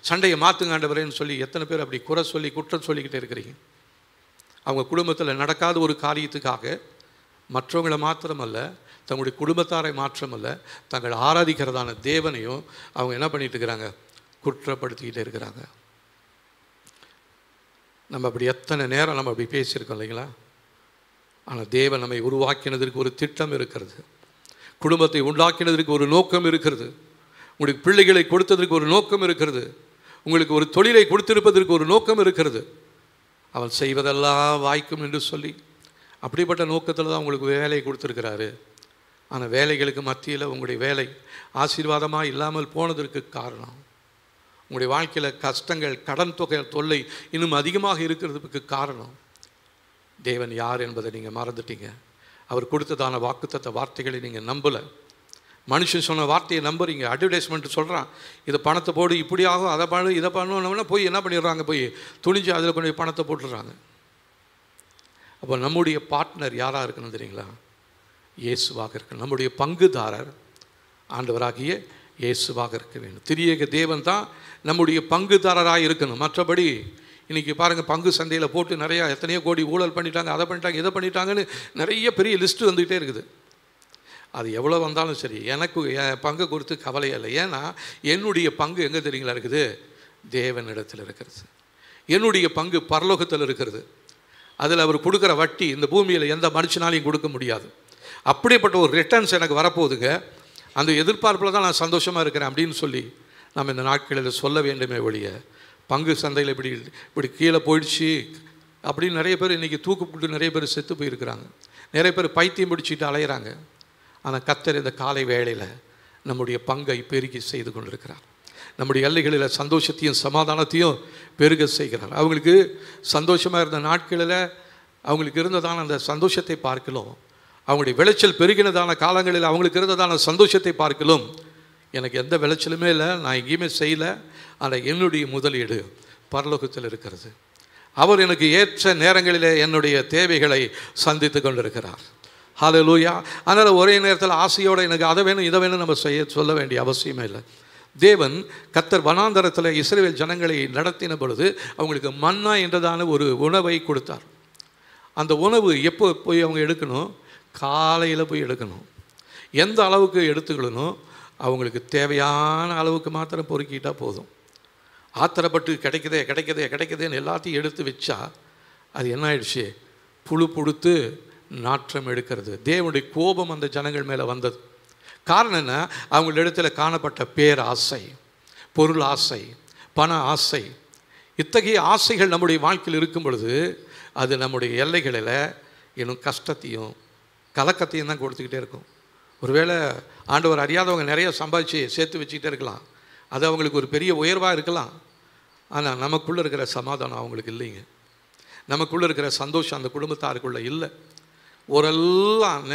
சண்டையை மாற்றுங்க ஆண்டவரேன்னு சொல்லி எத்தனை பேர் அப்படி குறை சொல்லி குற்றம் சொல்லிக்கிட்டே இருக்கிறீங்க. அவங்க குடும்பத்தில் நடக்காத ஒரு காரியத்துக்காக மற்றவங்களை மாத்திரமல்ல, தங்களுடைய குடும்பத்தாரை மாற்றமல்ல, தங்கள் ஆராதிக்கிறதான தேவனையும் அவங்க என்ன பண்ணிட்டு இருக்கிறாங்க, குற்றப்படுத்திக்கிட்டே இருக்கிறாங்க. நம்ம அப்படி எத்தனை நேரம் நம்ம அப்படி பேசியிருக்கோம் இல்லைங்களா? ஆனால் தேவன் நம்மை உருவாக்கினதற்கு ஒரு திட்டம் இருக்கிறது, குடும்பத்தை உண்டாக்கினதற்கு ஒரு நோக்கம் இருக்கிறது, உங்களுக்கு பிள்ளைகளை கொடுத்ததற்கு ஒரு நோக்கம் இருக்கிறது, உங்களுக்கு ஒரு தொழிலை கொடுத்திருப்பதற்கு ஒரு நோக்கம் இருக்கிறது. அவன் செய்வதெல்லாம் வாய்க்கும் என்று சொல்லி அப்படிப்பட்ட நோக்கத்தில் தான் உங்களுக்கு வேலையை கொடுத்துருக்கிறாரு. ஆனால் வேலைகளுக்கு மத்தியில் உங்களுடைய வேலை ஆசீர்வாதமாக இல்லாமல் போனதற்கு காரணம், உங்களுடைய வாழ்க்கையில் கஷ்டங்கள், கடன் தொகை தொல்லை இன்னும் அதிகமாக இருக்கிறதுக்கு காரணம் தேவன் யார் என்பதை நீங்கள் மறந்துட்டீங்க. அவர் கொடுத்ததான வாக்குத்தத்த வார்த்தைகளை நீங்கள் நம்பலை. மனுஷன் சொன்ன வார்த்தையை நம்புறீங்க. அட்வர்டைஸ்மெண்ட் சொல்கிறான், இதை பணத்தை போடு, இப்படி ஆகும், அதை பண்ணு, இதை பண்ணணும்னா போய் என்ன பண்ணிடுறாங்க, போய் துணிஞ்சு அதில் கொண்டு போய் பணத்தை போட்டுடுறாங்க. அப்போ நம்முடைய பார்ட்னர் யாராக இருக்கணும் தெரியுங்களா? இயேசுவாக இருக்கணும். நம்முடைய பங்குதாரர் ஆண்டவராகிய இயேசுவாக இருக்க வேண்டும். திரியேக தேவன் தான் நம்முடைய பங்குதாரராக இருக்கணும். மற்றபடி இன்றைக்கி பாருங்கள், பங்கு சந்தையில் போட்டு நிறையா எத்தனையோ கோடி ஊழல் பண்ணிட்டாங்க, அதை பண்ணிட்டாங்க, இதை பண்ணிட்டாங்கன்னு நிறைய பெரிய லிஸ்ட்டு வந்துக்கிட்டே இருக்குது. அது எவ்வளோ வந்தாலும் சரி, எனக்கு என் பங்கு கொடுத்து கவலையே இல்லை. ஏன்னா என்னுடைய பங்கு எங்கே தெரியுங்களா இருக்குது? தேவனிடத்தில் இருக்கிறது. என்னுடைய பங்கு பரலோகத்தில் இருக்கிறது. அதில் அவர் கொடுக்குற வட்டி இந்த பூமியில் எந்த மனுஷனாலையும் கொடுக்க முடியாது. அப்படிப்பட்ட ஒரு ரிட்டர்ன்ஸ் எனக்கு வரப்போகுதுங்க. அந்த எதிர்பார்ப்பில் தான் நான் சந்தோஷமாக இருக்கிறேன் அப்படின்னு சொல்லி நம்ம இந்த நாட்களில் சொல்ல வேண்டுமே ஒழிய, பங்கு சந்தையில் இப்படி கீழே போயிடுச்சு அப்படின்னு நிறைய பேர் இன்றைக்கி தூக்குப்பிட்டு நிறைய பேர் செத்து போயிருக்கிறாங்க. நிறைய பேர் பைத்தியம் பிடிச்சிட்டு அலையிறாங்க. ஆனால் கர்த்தர் இந்த காலை வேளையில் நம்முடைய பங்கை பெருகி செய்து கொண்டிருக்கிறார். நம்முடைய எல்லைகளில் சந்தோஷத்தையும் சமாதானத்தையும் பெருக செய்கிறார். அவங்களுக்கு சந்தோஷமாக இருந்த நாட்களில் அவங்களுக்கு இருந்ததான அந்த சந்தோஷத்தை பார்க்கலாம், அவங்களுடைய விளைச்சல் பெருகினதான காலங்களில் அவங்களுக்கு இருந்ததான சந்தோஷத்தை பார்க்கலாம், எனக்கு எந்த விளைச்சலுமே இல்லை, நான் எங்கேயுமே செய்யலை, ஆனால் என்னுடைய முதலீடு பரலோகத்தில் இருக்கிறது. அவர் எனக்கு ஏற்ற நேரங்களில் என்னுடைய தேவைகளை சந்தித்து கொண்டிருக்கிறார். ஹல்லேலூயா. அதனால் ஒரே நேரத்தில் ஆசையோடு எனக்கு அதை வேணும் இதை வேணும் நம்ம சொல்ல வேண்டிய அவசியமே இல்லை. தேவன் கர்த்தர் வனாந்தரத்தில் இஸ்ரவேல் ஜனங்களை நடத்தின பொழுது அவங்களுக்கு மன்னா என்றதான ஒரு உணவை கொடுத்தார். அந்த உணவு எப்போ போய் அவங்க எடுக்கணும்? காலையில் போய் எடுக்கணும். எந்த அளவுக்கு எடுத்துக்கணும்? அவங்களுக்கு தேவையான அளவுக்கு மாத்திரம் பொறுக்கிட்டால் போதும். ஆத்திரப்பட்டு கிடைக்குதே கிடைக்குதே கிடைக்குதேன்னு எல்லாத்தையும் எடுத்து வச்சா அது என்ன ஆயிடுச்சு? புழு புடுத்து நாற்றம் எடுக்கிறது. தேவனுடைய கோபம் அந்த ஜனங்கள் மேலே வந்தது. காரணம் என்ன? அவங்களிடத்தில் காணப்பட்ட பேராசை, பொருள் ஆசை, பண ஆசை. இத்தகைய ஆசைகள் நம்முடைய வாழ்க்கையில் இருக்கும் பொழுது அது நம்முடைய எல்லைகளில் இன்னும் கஷ்டத்தையும் கலக்கத்தையும் தான் கொடுத்துக்கிட்டே இருக்கும். ஒருவேளை ஆண்டவர் அறியாதவங்க நிறைய சம்பாதிச்சு சேர்த்து வச்சுக்கிட்டே இருக்கலாம், அது அவங்களுக்கு ஒரு பெரிய உயர்வாக இருக்கலாம். ஆனால் நமக்குள்ளே இருக்கிற சமாதானம் அவங்களுக்கு இல்லைங்க. நமக்குள்ளே இருக்கிற சந்தோஷம் அந்த குடும்பத்தாருக்குள்ளே இல்லை. ஊரெல்லாம்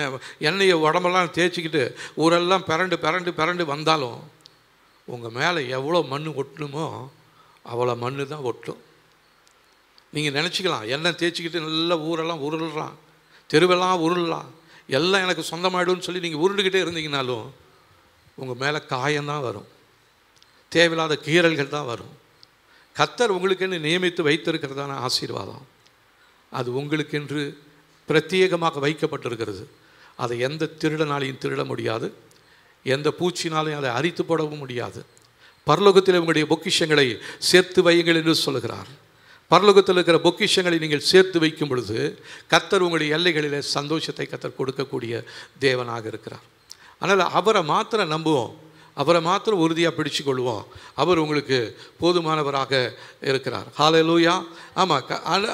எண்ணெயை உடம்பெல்லாம் தேய்ச்சிக்கிட்டு ஊரெல்லாம் பிறண்டு பிறண்டு பிறண்டு வந்தாலும் உங்கள் மேலே எவ்வளோ மண் ஒட்டணுமோ அவ்வளோ மண் தான் ஒட்டும். நீங்கள் நினச்சிக்கலாம், எண்ணெய் தேய்ச்சிக்கிட்டு நல்லா ஊரெல்லாம் உருள்றான், தெருவெல்லாம் உருளலாம், எல்லாம் எனக்கு சொந்தமாயிடும்னு சொல்லி நீங்கள் உருண்டுக்கிட்டே இருந்தீங்கனாலும் உங்கள் மேலே காயம்தான் வரும், தேவையில்லாத கீறல்கள் தான் வரும். கர்த்தர் உங்களுக்கென்று நியமித்து வைத்திருக்கிறதான ஆசீர்வாதம் அது உங்களுக்கென்று பிரத்யேகமாக வைக்கப்பட்டிருக்கிறது. அதை எந்த திருடனாலையும் திருட முடியாது, எந்த பூச்சினாலையும் அதை அரித்து போடவும் முடியாது. பரலோகத்தில் உங்களுடைய பொக்கிஷங்களை சேர்த்து வையுங்கள் என்று சொல்கிறார். பரலோகத்தில் இருக்கிற பொக்கிஷங்களை நீங்கள் சேர்த்து வைக்கும் பொழுது கர்த்தர் உங்களுடைய எல்லைகளில் சந்தோஷத்தை கர்த்தர் கொடுக்கக்கூடிய தேவனாக இருக்கிறார். அதனால் அவரை மாத்திரம் நம்புவோம், அவரை மாத்திரம் உறுதியாக பிடிச்சு கொள்வோம். அவர் உங்களுக்கு போதுமானவராக இருக்கிறார். ஹல்லேலூயா. ஆமாம்,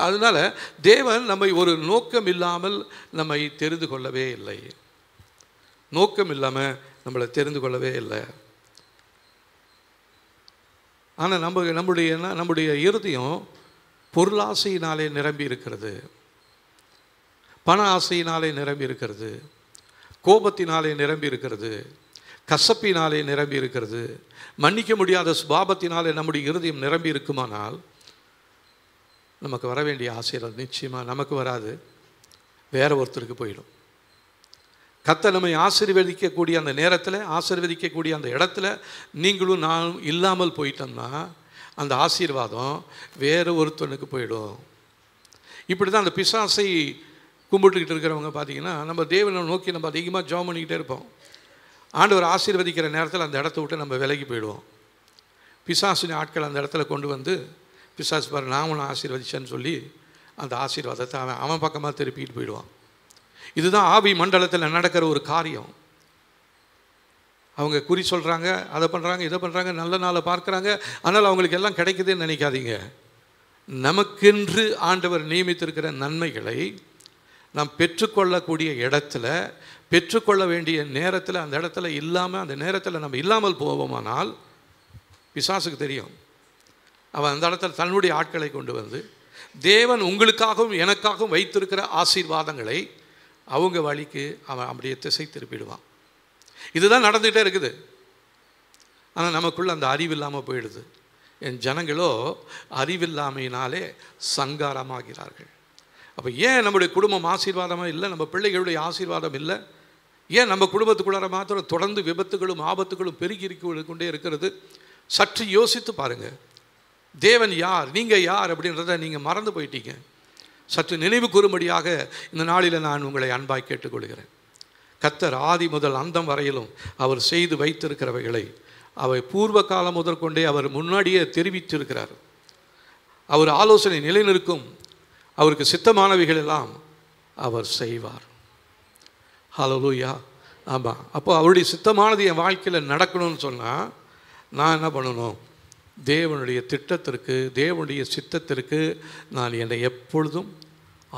அதனால் தேவன் நம்மை ஒரு நோக்கம் இல்லாமல் நம்மை தெரிந்து கொள்ளவே இல்லை. நோக்கம் இல்லாமல் நம்மளை தெரிந்து கொள்ளவே இல்லை. ஆனால் நம்முடைய இருதயம் பொருளாசையினாலே நிரம்பி இருக்கிறது, பண ஆசையினாலே நிரம்பி இருக்கிறது, கோபத்தினாலே நிரம்பி இருக்கிறது, கசப்பினாலே நிரம்பி இருக்கிறது, மன்னிக்க முடியாத சுபாவத்தினாலே நம்முடைய இருதயம் நிரம்பி இருக்குமானால் நமக்கு வர வேண்டிய ஆசீர்வாதம் நிச்சயமாக நமக்கு வராது, வேற ஒருத்தருக்கு போயிடும். கர்த்தர் நம்மை ஆசீர்வதிக்கக்கூடிய அந்த நேரத்தில், ஆசீர்வதிக்கக்கூடிய அந்த இடத்துல நீங்களும் நானும் இல்லாமல் போயிட்டோம்னா அந்த ஆசீர்வாதம் வேறு ஒருத்தனுக்கு போயிடும். இப்படி தான் அந்த பிசாசை கும்பிட்டுக்கிட்டு இருக்கிறவங்க பார்த்தீங்கன்னா, நம்ம தேவனை நோக்கி நம்ம அதிகமாக ஜெபம் பண்ணிக்கிட்டே இருப்போம். ஆண்டவர் ஆசீர்வதிக்கிற நேரத்தில் அந்த இடத்த விட்டு நம்ம விலகி போயிடுவோம். பிசாசின் ஆட்கள் அந்த இடத்துல கொண்டு வந்து, பிசாசு பாரு நான் உன்னை ஆசீர்வதிச்சேன்னு சொல்லி அந்த ஆசீர்வாதத்தை அவன் பக்கமாக திருப்பிட்டு போயிடுவான். இதுதான் ஆவி மண்டலத்தில் நடக்கிற ஒரு காரியம். அவங்க குறி சொல்கிறாங்க, அதை பண்ணுறாங்க, இதை பண்ணுறாங்க, நல்ல நாளை பார்க்குறாங்க, ஆனால் அவங்களுக்கு எல்லாம் கிடைக்குதுன்னு நினைக்காதீங்க. நமக்கென்று ஆண்டவர் நியமித்திருக்கிற நன்மைகளை நாம் பெற்றுக்கொள்ளக்கூடிய இடத்துல, பெற்றுக்கொள்ள வேண்டிய நேரத்தில் அந்த இடத்துல இல்லாமல், அந்த நேரத்தில் நம்ம இல்லாமல் போவோமானால் பிசாசுக்கு தெரியும். அவன் அந்த இடத்துல தன்னுடைய ஆட்களை கொண்டு வந்து தேவன் உங்களுக்காகவும் எனக்காகவும் வைத்திருக்கிற ஆசீர்வாதங்களை அவங்க வழிக்கு அவன் அப்படியே திசை திருப்பிடுவான். இதுதான் நடந்துகிட்டே இருக்குது. ஆனால் நமக்குள்ள அந்த அறிவு இல்லாமல் போயிடுது. என் ஜனங்களோ அறிவில்லாமையினாலே சங்காரமாகிறார்கள். அப்போ ஏன் நம்முடைய குடும்பம் ஆசீர்வாதமாக இல்லை, நம்ம பிள்ளைகளுடைய ஆசீர்வாதம் இல்லை? ஏன் நம்ம குடும்பத்துக்குள்ளார மாத்திரம் தொடர்ந்து விபத்துகளும் ஆபத்துகளும் பெருகி கொண்டே இருக்கிறது? சற்று யோசித்து பாருங்கள். தேவன் யார், நீங்கள் யார் அப்படின்றத நீங்கள் மறந்து போயிட்டீங்க. சற்று நினைவு கூறும்படியாக இந்த நாளில் நான் உங்களை அன்பாய் கேட்டுக்கொள்கிறேன். கர்த்தர் ஆதி முதல் அந்தம் வரையிலும் அவர் செய்து வைத்திருக்கிறவைகளை அவை பூர்வ காலம் முதற்கொண்டே அவர் முன்னாடியே தெரிவித்திருக்கிறார். அவர் ஆலோசனை நிலைநிற்கும், அவருக்கு சித்தமானவைகள் எல்லாம் அவர் செய்வார். ஹல்லேலூயா. ஆமாம். அப்போ அவருடைய சித்தமானது என் வாழ்க்கையில் நடக்கணும்னு சொன்னால் நான் என்ன பண்ணணும்? தேவனுடைய திட்டத்திற்கு, தேவனுடைய சித்தத்திற்கு நான் என்னை எப்பொழுதும்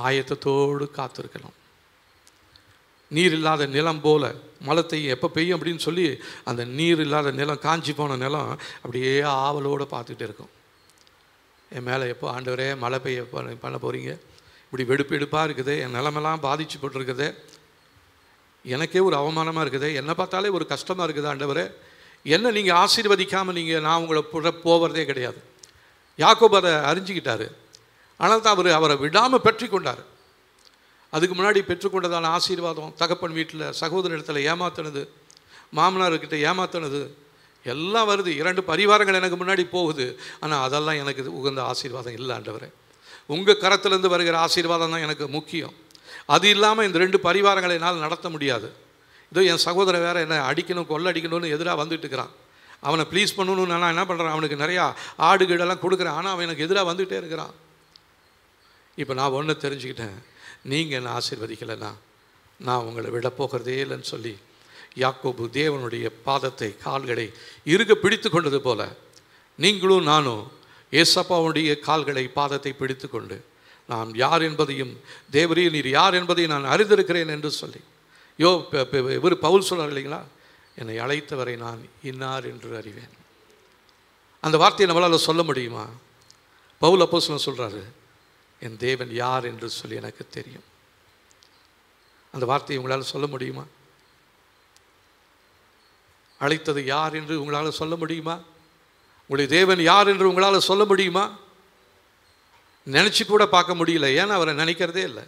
ஆயத்தத்தோடு காத்திருக்கணும். நீர் இல்லாத நிலம் போல மழை எப்போ பெய்யும் அப்படின்னு சொல்லி அந்த நீர் இல்லாத நிலம், காஞ்சி போன நிலம் அப்படியே ஆவலோடு பார்த்துக்கிட்டு இருக்கும். என் மேலே எப்போ ஆண்டவரே மழை பெய்ய பண்ண போகிறீங்க, இப்படி வெடுப்பாக இருக்குது, என் நிலமெல்லாம் பாதிச்சுப்பட்டுருக்குது, எனக்கே ஒரு அவமானமாக இருக்குது, என்னை பார்த்தாலே ஒரு கஷ்டமாக இருக்குது ஆண்டவரே, என்ன நீங்கள் ஆசீர்வதிக்காமல் நான் உங்களை போகிறதே கிடையாது. யாக்கோபு அதை அறிஞ்சிக்கிட்டாரு. ஆனால் தான் அவரை விடாமல் பெற்றி கொண்டார். அதுக்கு முன்னாடி பெற்றுக்கொண்டதான ஆசீர்வாதம் தகப்பன் வீட்டில் சகோதரத்தில் ஏமாத்தினது, மாமனார்கிட்ட ஏமாத்தினது எல்லாம் வருது. 2 பரிவாரங்கள் எனக்கு முன்னாடி போகுது. ஆனால் அதெல்லாம் எனக்கு உகந்த ஆசீர்வாதம் இல்லை ஆண்டவரே. உங்கள் கரத்திலேருந்து வருகிற ஆசீர்வாதம் தான் எனக்கு முக்கியம். அது இல்லாமல் இந்த 2 பரிவாரங்களை என்னால் நடத்த முடியாது. இதோ என் சகோதரன் வேறு என்ன அடிக்கணும், கொள்ள அடிக்கணும்னு எதிராக வந்துட்டு இருக்கிறான். அவனை ப்ளீஸ் பண்ணணும்னு நான் என்ன பண்ணுறேன், அவனுக்கு நிறையா ஆடுகீடெல்லாம் கொடுக்குறேன், ஆனால் அவன் எனக்கு எதிராக வந்துகிட்டே இருக்கிறான். இப்போ நான் ஒன்று தெரிஞ்சுக்கிட்டேன், நீங்கள் என்ன ஆசீர்வதிக்கலைன்னா நான் உங்களை விட போகிறதே இல்லைன்னு சொல்லி யாக்கோபு தேவனுடைய பாதத்தை, கால்களை இறுக பிடித்து கொண்டது போல நீங்களும் நானும் ஏசப்பாவுடைய கால்களை, பாதத்தை பிடித்து கொண்டு நான் யார் என்பதையும், தேவரே நீர் யார் என்பதையும் நான் அறிந்திருக்கிறேன் என்று சொல்லி, இவர் பவுல் சொல்கிறார் இல்லைங்களா, என்னை அழைத்தவரை நான் இன்னார் என்று அறிவேன். அந்த வார்த்தையை நம்மளால் சொல்ல முடியுமா? பவுல் அப்போஸ்தலன் சொல்கிறாரு, என் தேவன் யார் என்று சொல்லி எனக்கு தெரியும். அந்த வார்த்தையை உங்களால் சொல்ல முடியுமா? அழைத்தது யார் என்று உங்களால் சொல்ல முடியுமா? உங்களுடைய தேவன் யார் என்று உங்களால் சொல்ல முடியுமா? நினச்சி கூட பார்க்க முடியல. ஏன்னா அவரை நினைக்கிறதே இல்லை.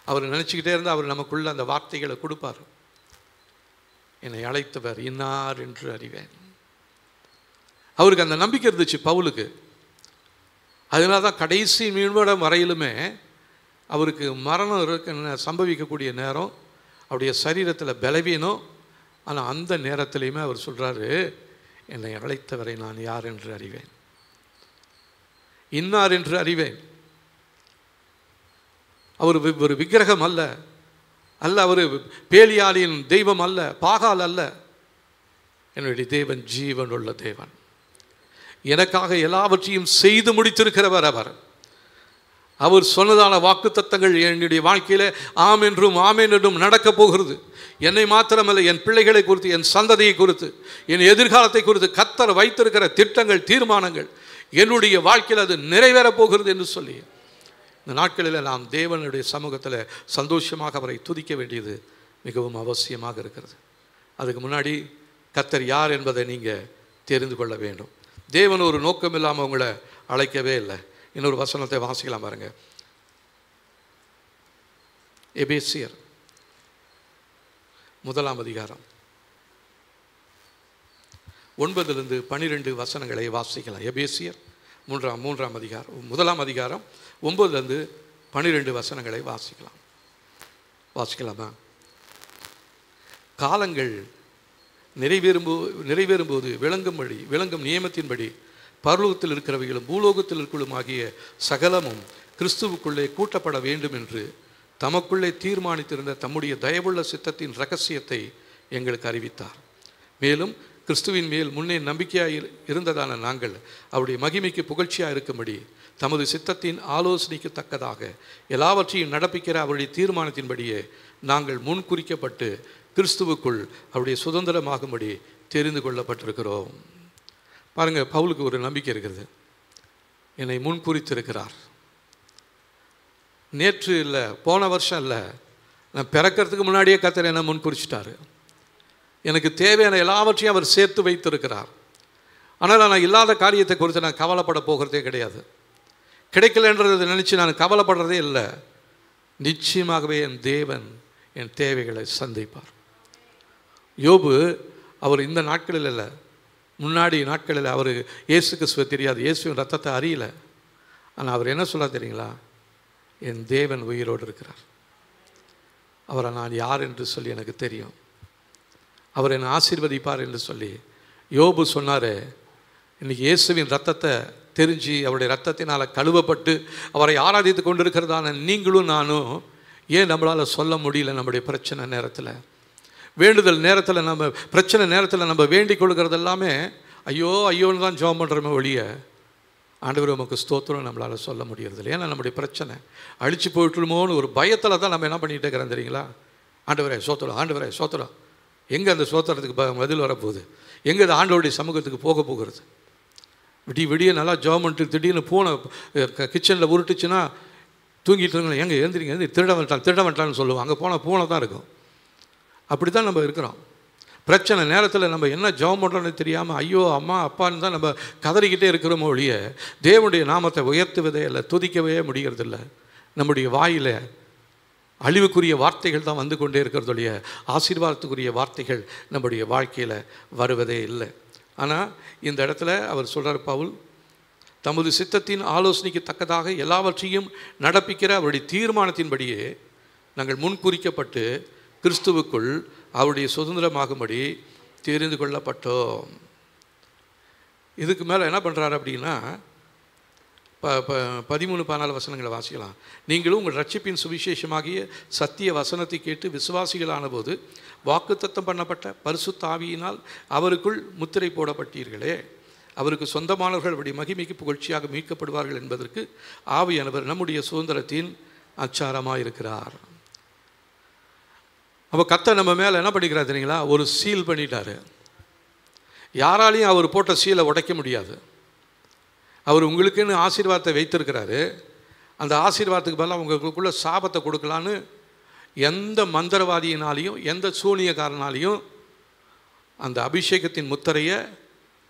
அவர் நினச்சிக்கிட்டே இருந்தால் அவர் நமக்குள்ள அந்த வார்த்தைகளை கொடுப்பார். என்னை அழைத்தவர் இன்னார் என்று அறிவேன். அவருக்கு அந்த நம்பிக்கை இருந்துச்சு பவுலுக்கு. அதனால தான் கடைசி நிமிடம் வரையிலுமே அவருக்கு மரணம் சம்பவிக்கக்கூடிய நேரம், அவருடைய சரீரத்தில் பலவீனம். ஆனால் அந்த நேரத்திலையுமே அவர் சொல்கிறாரு, என்னை அழைத்தவரை நான் யார் என்று அறிவேன், இன்னார் என்று அறிவேன். அவர் ஒரு விக்கிரகம் அல்ல, அவர் பேலியாளின் தெய்வம் அல்ல, பாகால் அல்ல. என்னுடைய தேவன் ஜீவன் உள்ள தேவன், எனக்காக எல்லாவற்றையும் செய்து முடித்திருக்கிறவர். அவர் சொன்னதான வாக்கு தத்தங்கள் என்னுடைய வாழ்க்கையில் ஆம் என்றும் ஆமேன் என்றும் நடக்கப் போகிறது. என்னை மாத்திரமல்ல, என் பிள்ளைகளை குறித்து, என் சந்ததியை குறித்து, என் எதிர்காலத்தை குறித்து கர்த்தர் வைத்திருக்கிற திட்டங்கள், தீர்மானங்கள் என்னுடைய வாழ்க்கையில் அது நிறைவேறப் போகிறது என்று சொல்லி இந்த நாட்களில் நாம் தேவனுடைய சமூகத்தில் சந்தோஷமாக அவரை துதிக்க வேண்டியது மிகவும் அவசியமாக இருக்கிறது. அதுக்கு முன்னாடி கர்த்தர் யார் என்பதை நீங்கள் தெரிந்து கொள்ள வேண்டும். தேவன் ஒரு நோக்கம் இல்லாமல் உங்களை அழைக்கவே இல்லை. இன்னொரு வசனத்தை வாசிக்கலாம் பாருங்க. எபேசியர் 1 அதிகாரம் 9-12 வசனங்களை வாசிக்கலாம். எபேசியர் 3 அதிகாரம் 1 அதிகாரம் 9-12 வசனங்களை வாசிக்கலாமா? காலங்கள் நிறைவேறும்போது விளங்கும் நியமத்தின்படி பரலோகத்தில் இருக்கிறவைகளும் பூலோகத்தில் இருக்கிறதும் ஆகிய சகலமும் கிறிஸ்துவுக்குள்ளே கூட்டப்பட வேண்டும் என்று தமக்குள்ளே தீர்மானித்திருந்த தம்முடைய தயவுள்ள சித்தத்தின் இரகசியத்தை எங்களுக்கு அறிவித்தார். மேலும் கிறிஸ்துவின் மேல் முன்னே நம்பிக்கையாக இருந்ததான நாங்கள் அவருடைய மகிமைக்கு புகழ்ச்சியாக இருக்கும்படி தமது சித்தத்தின் ஆலோசனைக்கு தக்கதாக எல்லாவற்றையும் நடப்பிக்கிற அவருடைய தீர்மானத்தின்படியே நாங்கள் முன்குறிக்கப்பட்டு கிறிஸ்துவுக்குள் அவருடைய சுதந்திரமாகும்படி தெரிந்து கொள்ளப்பட்டிருக்கிறோம். பாருங்கள், பவுலுக்கு ஒரு நம்பிக்கை இருக்கிறது. என்னை முன்குறித்திருக்கிறார். நேற்று இல்லை, போன வருஷம் இல்லை, நான் பிறக்கிறதுக்கு முன்னாடியே கர்த்தர் என்னை முன்குறிச்சிட்டாரு. எனக்கு தேவையான எல்லாவற்றையும் அவர் சேர்த்து வைத்திருக்கிறார். ஆனால் நான் இல்லாத காரியத்தை குறித்து நான் கவலைப்பட போகிறதே கிடையாது. கிடைக்கலன்றதை நினச்சி நான் கவலைப்படுறதே இல்லை. நிச்சயமாகவே என் தேவன் என் தேவைகளை சந்திப்பார். யோபு அவர் இந்த நாட்களில் இல்லை, முன்னாடி நாட்களில் அவர் இயேசு கிறிஸ்துவை தெரியாது, இயேசுவின் ரத்தத்தை அறியல. ஆனால் அவர் என்ன சொல்ல தெரியுங்களா? என் தேவன் உயிரோடு இருக்கிறார், அவரை நான் யார் என்று சொல்லி எனக்கு தெரியும், அவர் என்னை ஆசீர்வதிப்பார் என்று சொல்லி யோபு சொன்னார். இன்றைக்கி இயேசுவின் ரத்தத்தை தெரிஞ்சு அவருடைய ரத்தத்தினால் கழுவப்பட்டு அவரை ஆராதித்து கொண்டிருக்கிறதான நீங்களும் நானும் ஏன் நம்மளால் சொல்ல முடியல? நம்முடைய பிரச்சனை நேரத்தில், வேண்டுதல் நேரத்தில், நம்ம பிரச்சனை நேரத்தில் நம்ம வேண்டிக் கொள்கிறது எல்லாமே ஐயோ ஐயோன்னு தான் ஜெபம் பண்ணுறோமே ஒழிய ஆண்டவர் நமக்கு ஸ்தோத்திரம் நம்மளால் சொல்ல முடியறதில்லை. ஏன்னா நம்முடைய பிரச்சனை அழிச்சு போயிட்டுருமோன்னு ஒரு பயத்தில் தான் நம்ம என்ன பண்ணிகிட்டே இருக்கிறோம் தெரியுங்களா? ஆண்டவரே சோத்திரம், ஆண்டவரே சோத்திரம். எங்கே அந்த சோத்திரத்துக்கு பதில் வரப்போகுது? எங்கே அது ஆண்டவருடைய சமூகத்துக்கு போகிறது? விடிய நல்லா ஜெபம் பண்ணிட்டு திடீர்னு பூனை கிச்சனில் உருட்டுச்சுன்னா தூங்கிட்டு இருங்க, எங்கே எழுந்திரிங்க, திருட வந்துட்டான்னு சொல்லுவோம். அங்கே போனால் பூனை தான் இருக்கும். அப்படி தான் நம்ம இருக்கிறோம். பிரச்சனை நேரத்தில் நம்ம என்ன ஜெபம் பண்ணுறோன்னு தெரியாமல் ஐயோ அம்மா அப்பான்னு தான் நம்ம கதறிக்கிட்டே இருக்கிறோமோ ஒழிய தேவனுடைய நாமத்தை உயர்த்துவதே இல்லை, துதிக்கவே முடிகிறதில்ல. நம்முடைய வாயில் அழிவுக்குரிய வார்த்தைகள் தான் வந்து கொண்டே இருக்கிறதொழிய ஆசீர்வாதத்துக்குரிய வார்த்தைகள் நம்முடைய வாழ்க்கையில் வருவதே இல்லை. ஆனால் இந்த இடத்துல அவர் சொல்கிறார், பவுல் தமது சித்தத்தின் ஆலோசனைக்கு தக்கதாக எல்லாவற்றையும் நடப்பிக்கிற அவருடைய தீர்மானத்தின்படியே நாங்கள் முன்குறிக்கப்பட்டு கிறிஸ்துவுக்குள் அவருடைய சுதந்திரமாகும்படி தெரிந்து கொள்ளப்பட்டோம். இதுக்கு மேலே என்ன பண்ணுறாரு அப்படின்னா 13-14 வசனங்களை வாசிக்கலாம். நீங்களும் உங்கள் ரட்சிப்பின் சுவிசேஷமாகிய சத்திய வசனத்தை கேட்டு விசுவாசிகளான போது வாக்குத்தத்தம் பண்ணப்பட்ட பரிசுத்த ஆவியினால் அவருக்குள் முத்திரை போடப்பட்டீர்களே. அவருக்கு சொந்தமானவர்கள் அவருடைய மகிமைக்கு புகழ்ச்சியாக மீட்கப்படுவார்கள் என்பதற்கு ஆவியானவர் நம்முடைய சுதந்திரத்தின் அச்சாரமாக இருக்கிறார். அப்போ கர்த்தர் நம்ம மேலே என்ன பண்ணிக்கிறார் தெரியுங்களா? ஒரு சீல் பண்ணிட்டார். யாராலையும் அவர் போட்ட சீலை உடைக்க முடியாது. அவர் உங்களுக்குன்னு ஆசீர்வாதத்தை வைத்திருக்கிறாரு. அந்த ஆசீர்வாதத்துக்கு பதிலாக உங்களுக்குள்ள சாபத்தை கொடுக்கலான்னு எந்த மந்திரவாதியினாலையும் எந்த சூனியக்காரனாலையும் அந்த அபிஷேகத்தின் முத்திரையை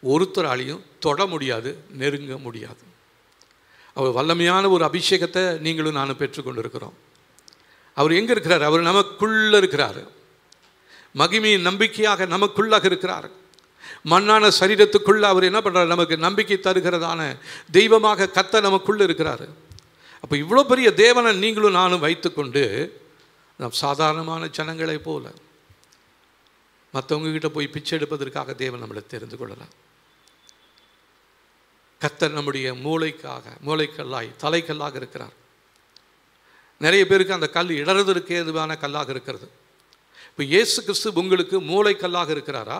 ஒருத்தராலையும் தொட முடியாது, நெருங்க முடியாது. அவர் வல்லமையான ஒரு அபிஷேகத்தை நீங்களும் நானும் பெற்றுக்கொண்டு இருக்கிறோம். அவர் எங்கே இருக்கிறார்? அவர் நமக்குள்ளே இருக்கிறார். மகிமையின் நம்பிக்கையாக நமக்குள்ளாக இருக்கிறார். மண்ணான சரீரத்துக்குள்ளே அவர் என்ன பண்ணுறார்? நமக்கு நம்பிக்கை தருகிறதான தெய்வமாக கர்த்தர் நமக்குள்ளே இருக்கிறாரு. அப்போ இவ்வளோ பெரிய தேவனை நீங்களும் நானும் வைத்துக்கொண்டு நாம் சாதாரணமான ஜனங்களை போல மற்றவங்ககிட்ட போய் பிச்சை எடுப்பதற்காக தேவன் நம்மளை தெரிந்து கொள்ளலாம். கர்த்தர் நம்முடைய மூளைக்கல்லாய் தலைக்கல்லாக இருக்கிறார். நிறைய பேருக்கு அந்த கல் இடறுதலுக்கு ஏதுவான கல்லாக இருக்கிறது. இப்போ இயேசு கிறிஸ்து உங்களுக்கு மூளைக்கல்லாக இருக்கிறாரா,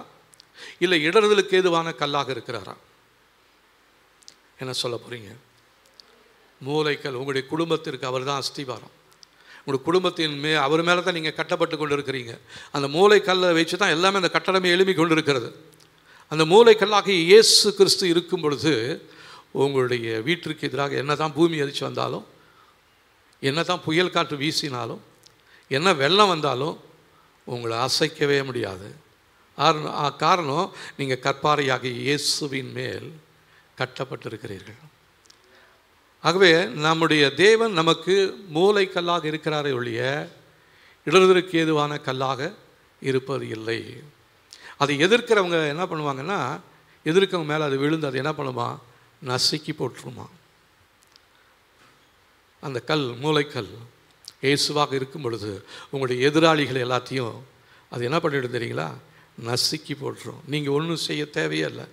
இல்லை இடறுதலுக்கு ஏதுவான கல்லாக இருக்கிறாரா? என்ன சொல்ல போகிறீங்க? மூளைக்கல். உங்களுடைய குடும்பத்திற்கு அவர் தான் அஸ்திவாரம். உங்களுடைய குடும்பத்தின் அவர் மேலே தான் நீங்கள் கட்டப்பட்டு கொண்டு இருக்கிறீங்க. அந்த மூளைக்கல்லை வச்சு தான் எல்லாமே அந்த கட்டடமே எழுப்பி கொண்டு இருக்கிறது. அந்த மூளைக்கல்லாக இயேசு கிறிஸ்து இருக்கும் பொழுது உங்களுடைய வீட்டிற்கு எதிராக என்ன தான் பூமி அதிர்ச்சி வந்தாலும், என்ன தான் புயல் காற்று வீசினாலும், என்ன வெள்ளம் வந்தாலும் உங்களை அசைக்கவே முடியாது. காரணம் நீங்கள் கற்பாறையாகிய இயேசுவின் மேல் கட்டப்பட்டிருக்கிறீர்கள். ஆகவே நம்முடைய தேவன் நமக்கு மூளைக்கல்லாக இருக்கிறாரே ஒழிய இடறுதலுக்கு ஏதுவான கல்லாக இருப்பது இல்லை. அதை எதிர்க்கிறவங்க என்ன பண்ணுவாங்கன்னா, எதிர்க்கவங்க மேலே அது விழுந்து அது என்ன பண்ணுமா? நசுக்கி போட்டுருமா. அந்த கல், மூளைக்கல் இயேசுவாக இருக்கும் பொழுது உங்களுடைய எதிராளிகள் எல்லாத்தையும் அது என்ன பண்ணிவிடும் தெரியுங்களா? நசுக்கி போட்டுரும். நீங்கள் ஒன்றும் செய்ய தேவையே இல்லை.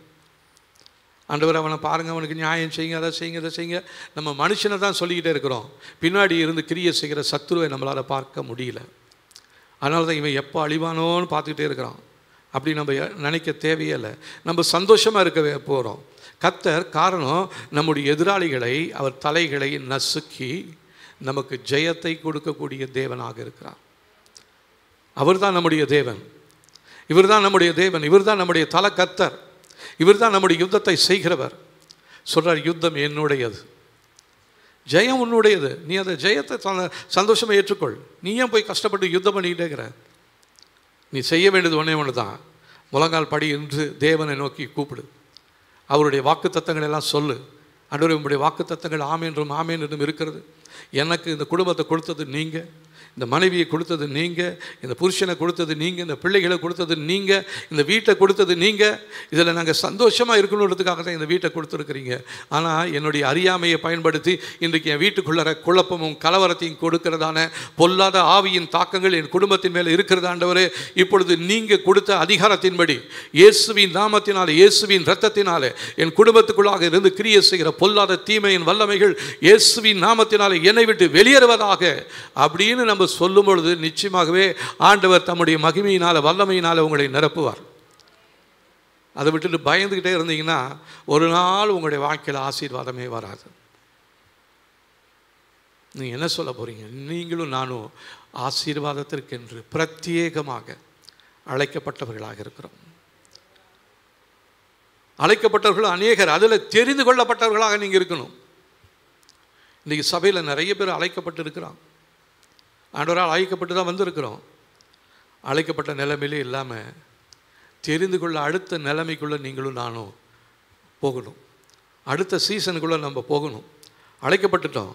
ஆண்டவர் அவனை பாருங்கள், அவனுக்கு நியாயம் செய்யுங்க, அதை செய்யுங்க, இதை செய்யுங்க. நம்ம மனுஷனை தான் சொல்லிக்கிட்டே இருக்கிறோம். பின்னாடி இருந்து கிரியை செய்கிற சத்துருவை நம்மளால் பார்க்க முடியல. அதனால தான் இவன் எப்போ அழிவானோன்னு பார்த்துக்கிட்டே இருக்கிறான். அப்படி நம்ம நினைக்க தேவையே இல்லை. நம்ம சந்தோஷமாக இருக்க போகிறோம். கர்த்தர் காரணம் நம்முடைய எதிராளிகளை அவர் தலைகளை நசுக்கி நமக்கு ஜெயத்தை கொடுக்கக்கூடிய தேவனாக இருக்கிறார். அவர் தான் நம்முடைய தேவன். இவர் தான் நம்முடைய தேவன். இவர் தான் நம்முடைய தல கர்த்தர். இவர் தான் நம்முடைய யுத்தத்தை செய்கிறவர். சொல்கிறார், யுத்தம் என்னுடையது, ஜெயம் உன்னுடையது. நீ அந்த ஜெயத்தை சந்தோஷமாக ஏற்றுக்கொள். நீ ஏன் போய் கஷ்டப்பட்டு யுத்தம் பண்ணிக்கிட்டே இருக்கிற? நீ செய்ய வேண்டியது ஒன்று தான். முழங்கால் படி என்று தேவனை நோக்கி கூப்பிடு. அவருடைய வாக்கு தத்தங்கள் எல்லாம் சொல்லு. ஆண்டவரே, உங்களுடைய வாக்கு தத்தங்கள் ஆமென் என்றும் ஆமென் என்றும் இருக்கிறது. எனக்கு இந்த குடும்பத்தை கொடுத்தது நீங்கள், இந்த மனைவியை கொடுத்தது நீங்கள், இந்த புருஷனை கொடுத்தது நீங்கள், இந்த பிள்ளைகளை கொடுத்தது நீங்கள், இந்த வீட்டை கொடுத்தது நீங்கள். இதில் நாங்கள் சந்தோஷமாக இருக்கணுன்றதுக்காக தான் இந்த வீட்டை கொடுத்துருக்குறீங்க. ஆனால் என்னுடைய அறியாமையை பயன்படுத்தி இன்றைக்கு என் வீட்டுக்குள்ளற குழப்பமும் கலவரத்தையும் கொடுக்கிறதான பொல்லாத ஆவியின் தாக்கங்கள் என் குடும்பத்தின் மேலே இருக்கிறது. ஆண்டவரே, இப்பொழுது நீங்கள் கொடுத்த அதிகாரத்தின்படி இயேசுவின் நாமத்தினாலே, இயேசுவின் இரத்தத்தினாலே என் குடும்பத்துக்குள்ளாக இருந்து கிரியை செய்கிற பொல்லாத தீமையின் வல்லமைகள் இயேசுவின் நாமத்தினாலே என்னை விட்டு வெளியேறுவதாக அப்படின்னு நம்ம சொல்லும் பொழுது நிச்சயமாகவே ஆண்டவர் தம்முடைய மகிமையினால, வல்லமையினால உங்களை நிரப்புவார். அதை விட்டுட்டு பயந்துக்கிட்டே இருந்தீங்கன்னா ஒரு நாள் உங்களுடைய வாழ்க்கையில் ஆசீர்வாதமே வராது. நீங்கள் என்ன சொல்ல போகிறீங்க? நீங்களும் நானும் ஆசீர்வாதத்திற்கென்று பிரத்யேகமாக அழைக்கப்பட்டவர்களாக இருக்கிறோம். அழைக்கப்பட்டவர்கள் அநேகர், அதில் தெரிந்து கொள்ளப்பட்டவர்களாக நீங்கள் இருக்கணும். இன்றைக்கி சபையில் நிறைய பேர் அழைக்கப்பட்டு இருக்கிறான். ஆண்டவரால் அழைக்கப்பட்டு தான் வந்திருக்கிறோம். அழைக்கப்பட்ட நிலைமையிலே இல்லாமல் தெரிந்து கொள்ள அடுத்த நிலைமைக்குள்ளே நீங்களும் நானும் போகணும். அடுத்த சீசனுக்குள்ளே நம்ம போகணும். அழைக்கப்பட்டுட்டோம்,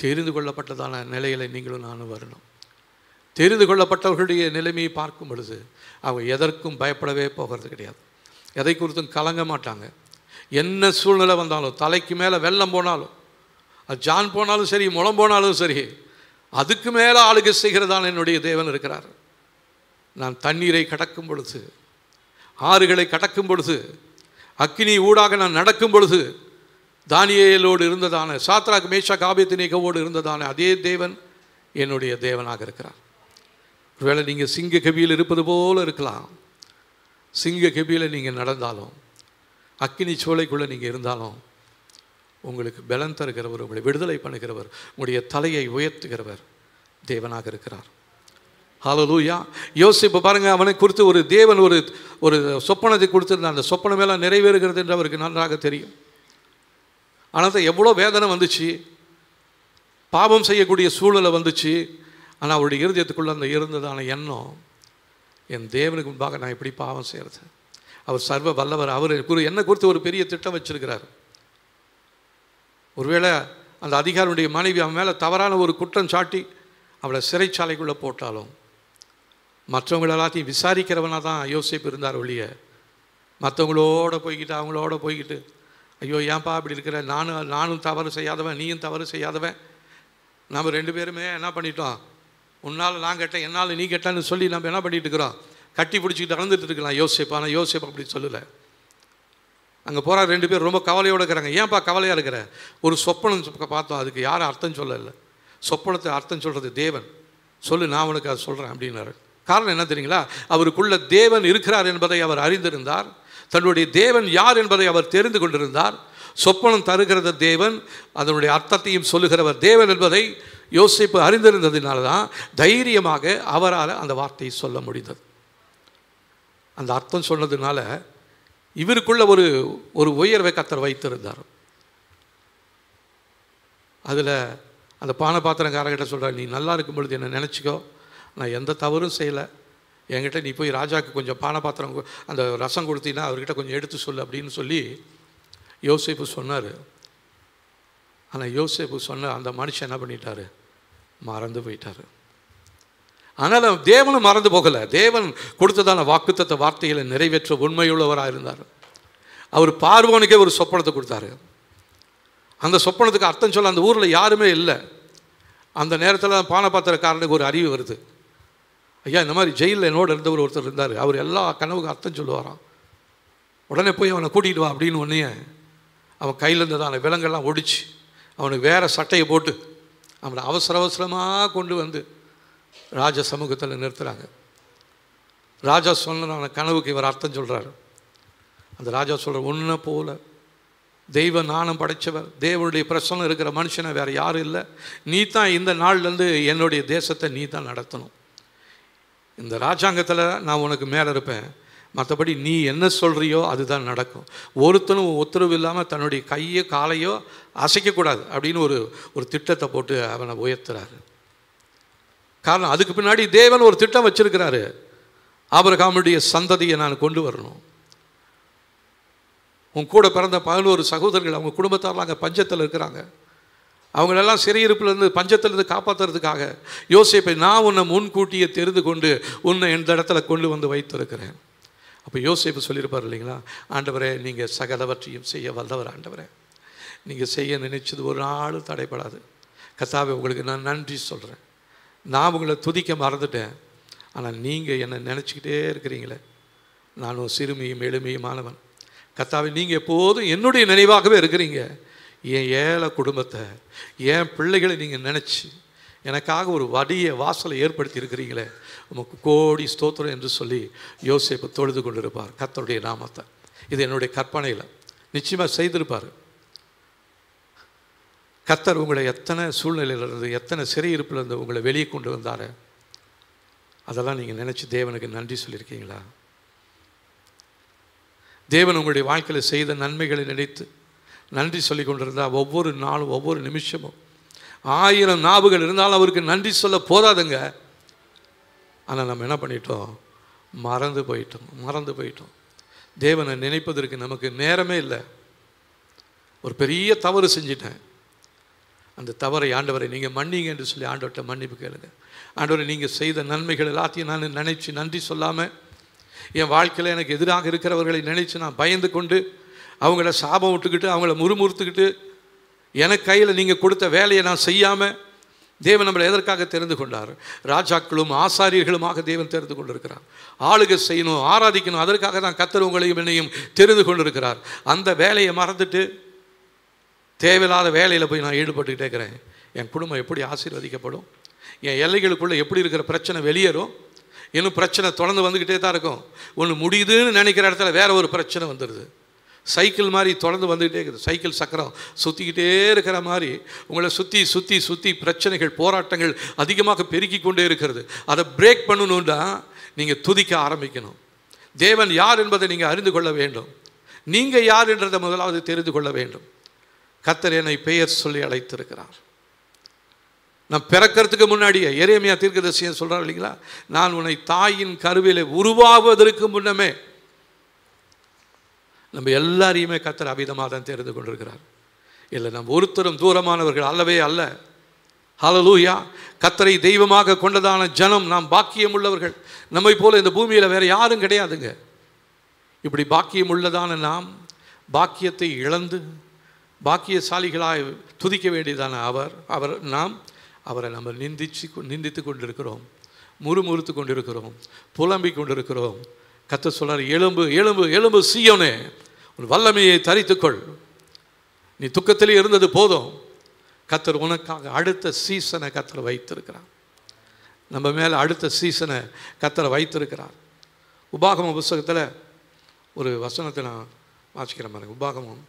தெரிந்து கொள்ளப்பட்டதான நிலையில் நீங்களும் நானும் வரணும். தெரிந்து கொள்ளப்பட்டவர்களுடைய நிலைமையை பார்க்கும் பொழுது அவங்க எதற்கும் பயப்படவே போகிறது கிடையாது. எதை குறித்தும் கலங்க மாட்டாங்க. என்ன சூழ்நிலை வந்தாலும், தலைக்கு மேலே வெள்ளம் போனாலும், அது ஜான் போனாலும் சரி, முளம் போனாலும் சரி, அதுக்கு மேலே ஆளுகை செய்கிறதான என்னுடைய தேவன் இருக்கிறார். நான் தண்ணீரை கடக்கும் பொழுது, ஆறுகளை கடக்கும் பொழுது, அக்கினி ஊடாக நான் நடக்கும் பொழுது தானியேலோடு இருந்ததான, சாத்ராக் மேஷாக் ஆபேத்நேகோவோடு இருந்ததான அதே தேவன் என்னுடைய தேவனாக இருக்கிறார். ஒருவேளை நீங்கள் சிங்க கபியில் இருப்பது போல இருக்கலாம். சிங்க கபியில் நீங்கள் நடந்தாலும், அக்கினி சோலைக்குள்ளே நீங்கள் இருந்தாலும், உங்களுக்கு பலன் தருகிறவர், உங்களை விடுதலை பண்ணுகிறவர், உங்களுடைய தலையை உயர்த்துகிறவர் தேவனாக இருக்கிறார். ஹல்லேலூயா. யோசிப்பு பாருங்கள், அவனை குறித்து ஒரு தேவன் ஒரு சொப்பனத்தை கொடுத்துருந்தான். அந்த சொப்பனம் எல்லாம் நிறைவேறுகிறது என்று அவருக்கு நன்றாக தெரியும். ஆனால் தான் எவ்வளோ வேதனை வந்துச்சு, பாவம் செய்யக்கூடிய சூழ்நிலை வந்துச்சு. ஆனால் அவருடைய இருதயத்துக்குள்ளே அந்த இருந்ததான எண்ணம், என் தேவனுக்கு முன்பாக நான் எப்படி பாவம் செய்கிறது? அவர் சர்வ வல்லவர். அவர் என்னை குறித்து ஒரு பெரிய திட்டம் வச்சிருக்கிறார். ஒருவேளை அந்த அதிகாரியுடைய மனைவி அவன் மேலே தவறான ஒரு குற்றம் சாட்டி அவளை சிறைச்சாலைக்குள்ளே போட்டாலும் மற்றவங்கள எல்லாத்தையும் விசாரிக்கிறவனாக தான் யோசேப்பு இருந்தார் ஒழிய, மற்றவங்களோட போய்கிட்டு அவங்களோட போய்கிட்டு ஐயோ ஏன்ப்பா அப்படி இருக்கிற, நானும் தவறு செய்யாதவன், நீயும் தவறு செய்யாதவன், நம்ம 2 பேருமே என்ன பண்ணிட்டோம், உன்னால் நான் கேட்டேன் என்னால் நீ கேட்டான்னு சொல்லி நம்ம என்ன பண்ணிட்டு இருக்கிறோம், கட்டி பிடிச்சிக்கிட்டு நடந்துட்டு இருக்கலாம் யோசேப்பு. ஆனால் யோசேப்பு அப்படி சொல்லலை. அங்கே போகிற 2 பேர் ரொம்ப கவலையோடு இருக்கிறாங்க. ஏன்ப்பா கவலையாக இருக்கிற, ஒரு சொப்பனம் பார்த்தோம், அதுக்கு யாரும் அர்த்தம் சொல்லலை, சொப்பனத்தை அர்த்தம் சொல்கிறது தேவன், சொல்லு நான் உனக்கு அதை சொல்கிறேன் அப்படின்னாரு. காரணம் என்ன தெரியுங்களா, அவருக்குள்ள தேவன் இருக்கிறார் என்பதை அவர் அறிந்திருந்தார், தன்னுடைய தேவன் யார் என்பதை அவர் தெரிந்து கொண்டிருந்தார். சொப்பனம் தருகிறது தேவன், அதனுடைய அர்த்தத்தையும் சொல்லுகிறவர் தேவன் என்பதை யோசேப்பு அறிந்திருந்ததினால தான் தைரியமாக அவரால் அந்த வார்த்தையை சொல்ல முடிந்தது. அந்த அர்த்தம் சொன்னதுனால இவருக்குள்ள ஒரு உயர்வை கர்த்தர் வைத்திருந்தார். அதில் அந்த பாத்திரக்காரங்கிட்ட சொல்கிறார், நீ நல்லா இருக்கும் பொழுது என்ன நினச்சிக்கோ, நான் எந்த தவறும் செய்யலை, என்கிட்ட நீ போய் ராஜாவுக்கு கொஞ்சம் பாத்திரம் அந்த ரசம் கொடுத்தீங்கன்னா அவர்கிட்ட கொஞ்சம் எடுத்து சொல்லு அப்படின்னு சொல்லி யோசேப்பு சொன்னார். ஆனால் யோசேப்பு சொன்ன அந்த மனுஷன் என்ன பண்ணிட்டார், மறந்து போயிட்டார். ஆனால் தேவனும் மறந்து போகலை. தேவன் கொடுத்ததான வாக்குத்தத்த வார்த்தைகளை நிறைவேற்ற உண்மையுள்ளவராக இருந்தார். அவர் பார்வோனுக்கே ஒரு சொப்பனத்தை கொடுத்தாரு. அந்த சொப்பனத்துக்கு அர்த்தம் சொல்ல அந்த ஊரில் யாருமே இல்லை. அந்த நேரத்தில் பாத்திரக்காரனுக்கு ஒரு அறிவு வருது, ஐயா இந்த மாதிரி ஜெயிலில் என்னோட இருந்தவர் ஒருத்தர் இருந்தார், அவர் எல்லா கனவுக்கும் அர்த்தம் சொல்லுவாராம், உடனே போய் அவனை கூட்டிகிட்டு வா அப்படின்னு. ஒன்றே அவன் கையில் இருந்ததான விலங்கெல்லாம் ஒடிச்சு அவனுக்கு வேறு சட்டையை போட்டு அவனை அவசரமாக கொண்டு வந்து ராஜா சமூகத்தில் நிறுத்துகிறாங்க. ராஜா சொன்ன கனவுக்கு இவர் அர்த்தம் சொல்கிறார். அந்த ராஜா சொல்கிறார், ஒன்றை போல தெய்வ நாணம் படைத்தவர், தேவனுடைய பிரசன்னம் இருக்கிற மனுஷனை வேறு யாரும் இல்லை, நீ தான் இந்த நாள்லேருந்து என்னுடைய தேசத்தை நீ தான் நடத்தணும், இந்த ராஜாங்கத்தில் நான் உனக்கு மேலே இருப்பேன், மற்றபடி நீ என்ன சொல்கிறியோ அதுதான் நடக்கும், ஒருத்தனும் உத்தரவு இல்லாமல் தன்னுடைய கையோ காலையோ அசைக்கக்கூடாது அப்படின்னு ஒரு திட்டத்தை போட்டு அவனை உயர்த்துறாரு. காரணம் அதுக்கு பின்னாடி தேவன் ஒரு திட்டம் வச்சிருக்கிறாரு, ஆபிரகாமுடைய சந்ததியை நான் கொண்டு வரணும். உன் கூட பிறந்த 11 சகோதரர்கள் அவங்க குடும்பத்தாரெலாம் அங்கே பஞ்சத்தில் இருக்கிறாங்க, அவங்களெல்லாம் சிறையிருப்பிலேருந்து பஞ்சத்திலிருந்து காப்பாற்றுறதுக்காக யோசேப்பை நான் உன்னை முன்கூட்டியே தெரிந்து கொண்டு உன்னை இந்த இடத்துல கொண்டு வந்து வைத்திருக்கிறேன். அப்போ யோசேப்பு சொல்லியிருப்பார் இல்லைங்களா, ஆண்டவரே நீங்கள் சகலவற்றையும் செய்ய வல்லவர், ஆண்டவரே நீங்கள் செய்ய நினைச்சது ஒரு நாள் தடைப்படாது, கர்த்தாவே உங்களுக்கு நான் நன்றி சொல்கிறேன், நான் உங்களை துதிக்க மறந்துட்டேன், ஆனால் நீங்கள் என்னை நினச்சிக்கிட்டே இருக்கிறீங்களே, நானும் சிறுமியும் எளிமையுமானவன், கர்த்தாவே நீங்கள் எப்போதும் என்னுடைய நினைவாகவே இருக்கிறீங்க, என் ஏழை குடும்பத்தை என் பிள்ளைகளை நீங்கள் நினச்சி எனக்காக ஒரு வடிய வாசலை ஏற்படுத்தி இருக்கிறீங்களே, உமக்கு கோடி ஸ்தோத்திரம் என்று சொல்லி யோசேப்பு தொழுது கொண்டிருப்பார் கர்த்தருடைய நாமத்தை. இது என்னுடைய கற்பனையில் நிச்சயமாக செய்திருப்பார். கர்த்தர் உங்களை எத்தனை சூழ்நிலையிலிருந்து எத்தனை சிறையிருப்பிலிருந்து உங்களை வெளியே கொண்டு வந்தார், அதெல்லாம் நீங்கள் நினச்சி தேவனுக்கு நன்றி சொல்லியிருக்கீங்களா? தேவன் உங்களுடைய வாழ்க்கையில் செய்த நன்மைகளை நினைத்து நன்றி சொல்லி கொண்டிருந்தால் ஒவ்வொரு நாளும் ஒவ்வொரு நிமிஷமும் 1000 நாவுகள் இருந்தாலும் அவருக்கு நன்றி சொல்ல போதாதுங்க. ஆனால் நம்ம என்ன பண்ணிட்டோம், மறந்து போயிட்டோம். தேவனை நினைப்பதற்கு நமக்கு நேரமே இல்லை. ஒரு பெரிய தவறு செஞ்சிட்டேன், அந்த தவறை ஆண்டவரை நீங்கள் மன்னிங்க என்று சொல்லி ஆண்டவர்கிட்ட மன்னிப்பு கேளுங்க. ஆண்டவரை நீங்கள் செய்த நன்மைகள் எல்லாத்தையும் நான் நினைச்சு நன்றி சொல்லாமல் என் வாழ்க்கையில் எனக்கு எதிராக இருக்கிறவர்களை நினைச்சு நான் பயந்து கொண்டு அவங்கள சாபம் விட்டுக்கிட்டு அவங்கள முறுமுறுத்துக்கிட்டு எனக்கு கையில் நீங்கள் கொடுத்த வேலையை நான் செய்யாமல் தேவன் நம்மளை எதற்காக தெரிந்து கொண்டார்? ராஜாக்களும் ஆசாரியர்களுமாக தேவன் தெரிந்து கொண்டிருக்கிறார். ஆளுகை செய்யணும், ஆராதிக்கணும், அதற்காக தான் கர்த்தர் உங்களையும் என்னையும் தெரிந்து கொண்டிருக்கிறார். அந்த வேலையை மறந்துட்டு தேவையில்லாத வேலையில் போய் நான் ஈடுபட்டுக்கிட்டே இருக்கிறேன். என் குடும்பம் எப்படி ஆசீர்வதிக்கப்படும்? என் எல்லைகளுக்குள்ளே எப்படி இருக்கிற பிரச்சனை வெளியேறும்? இன்னும் பிரச்சனை தொடர்ந்து வந்துக்கிட்டே தான் இருக்கும். ஒன்று முடியுதுன்னு நினைக்கிற இடத்துல வேற ஒரு பிரச்சனை வந்துடுது. சைக்கிள் மாதிரி தொடர்ந்து வந்துக்கிட்டே இருக்குது. சைக்கிள் சக்கரம் சுற்றிக்கிட்டே இருக்கிற மாதிரி உங்களை சுற்றி பிரச்சனைகள் போராட்டங்கள் அதிகமாக பெருக்கி கொண்டே இருக்கிறது. அதை பிரேக் பண்ணணுன்னா நீங்கள் துதிக்க ஆரம்பிக்கணும். தேவன் யார் என்பதை நீங்கள் அறிந்து கொள்ள வேண்டும். நீங்கள் யார் என்றதை முதலாவது தெரிந்து கொள்ள வேண்டும். கர்த்தர் என்னை பெயர் சொல்லி அழைத்திருக்கிறார். நான் பிறக்கிறதுக்கு முன்னாடியே எரேமியா தீர்க்கதரிசியன் சொல்கிறார் இல்லைங்களா, நான் உன்னை தாயின் கருவிலே உருவாகுவதற்கு முன்னமே. நம்ம எல்லாரையுமே கர்த்தர் அபிதமாக தான் தெரிந்து கொண்டிருக்கிறார். இல்லை நம்ம ஒருத்தரும் தூரமானவர்கள் அல்லவே அல்ல. ஹல்லேலூயா. கர்த்தரை தெய்வமாக கொண்டதான ஜனம் நாம் பாக்கியம் உள்ளவர்கள். நம்மை போல இந்த பூமியில் வேறு யாரும் கிடையாதுங்க. இப்படி பாக்கியம் உள்ளதான நாம் பாக்கியத்தை இழந்து பாக்கியசாலிகளாய் துதிக்க வேண்டியதான அவரை நம்ம நிந்தித்து கொண்டிருக்கிறோம், முறுமுறுத்து கொண்டிருக்கிறோம், புலம்பிக் கொண்டிருக்கிறோம். கர்த்தர் சொல்றார், எழும்பு எழும்பு எழும்பு சீயோனே, உன் வல்லமையை தரித்துக்கொள். நீ துக்கத்திலே இருந்தது போதும். கர்த்தர் உனக்காக அடுத்த சீசனை கர்த்தர் வைத்திருக்கிறார். நம்ம மேலே அடுத்த சீசனை கர்த்தர் வைத்திருக்கிறார். உபாகம புஸ்தகத்தில் ஒரு வசனத்தை நான் வாசிக்கிறேன் பாருங்க. உபாகமம்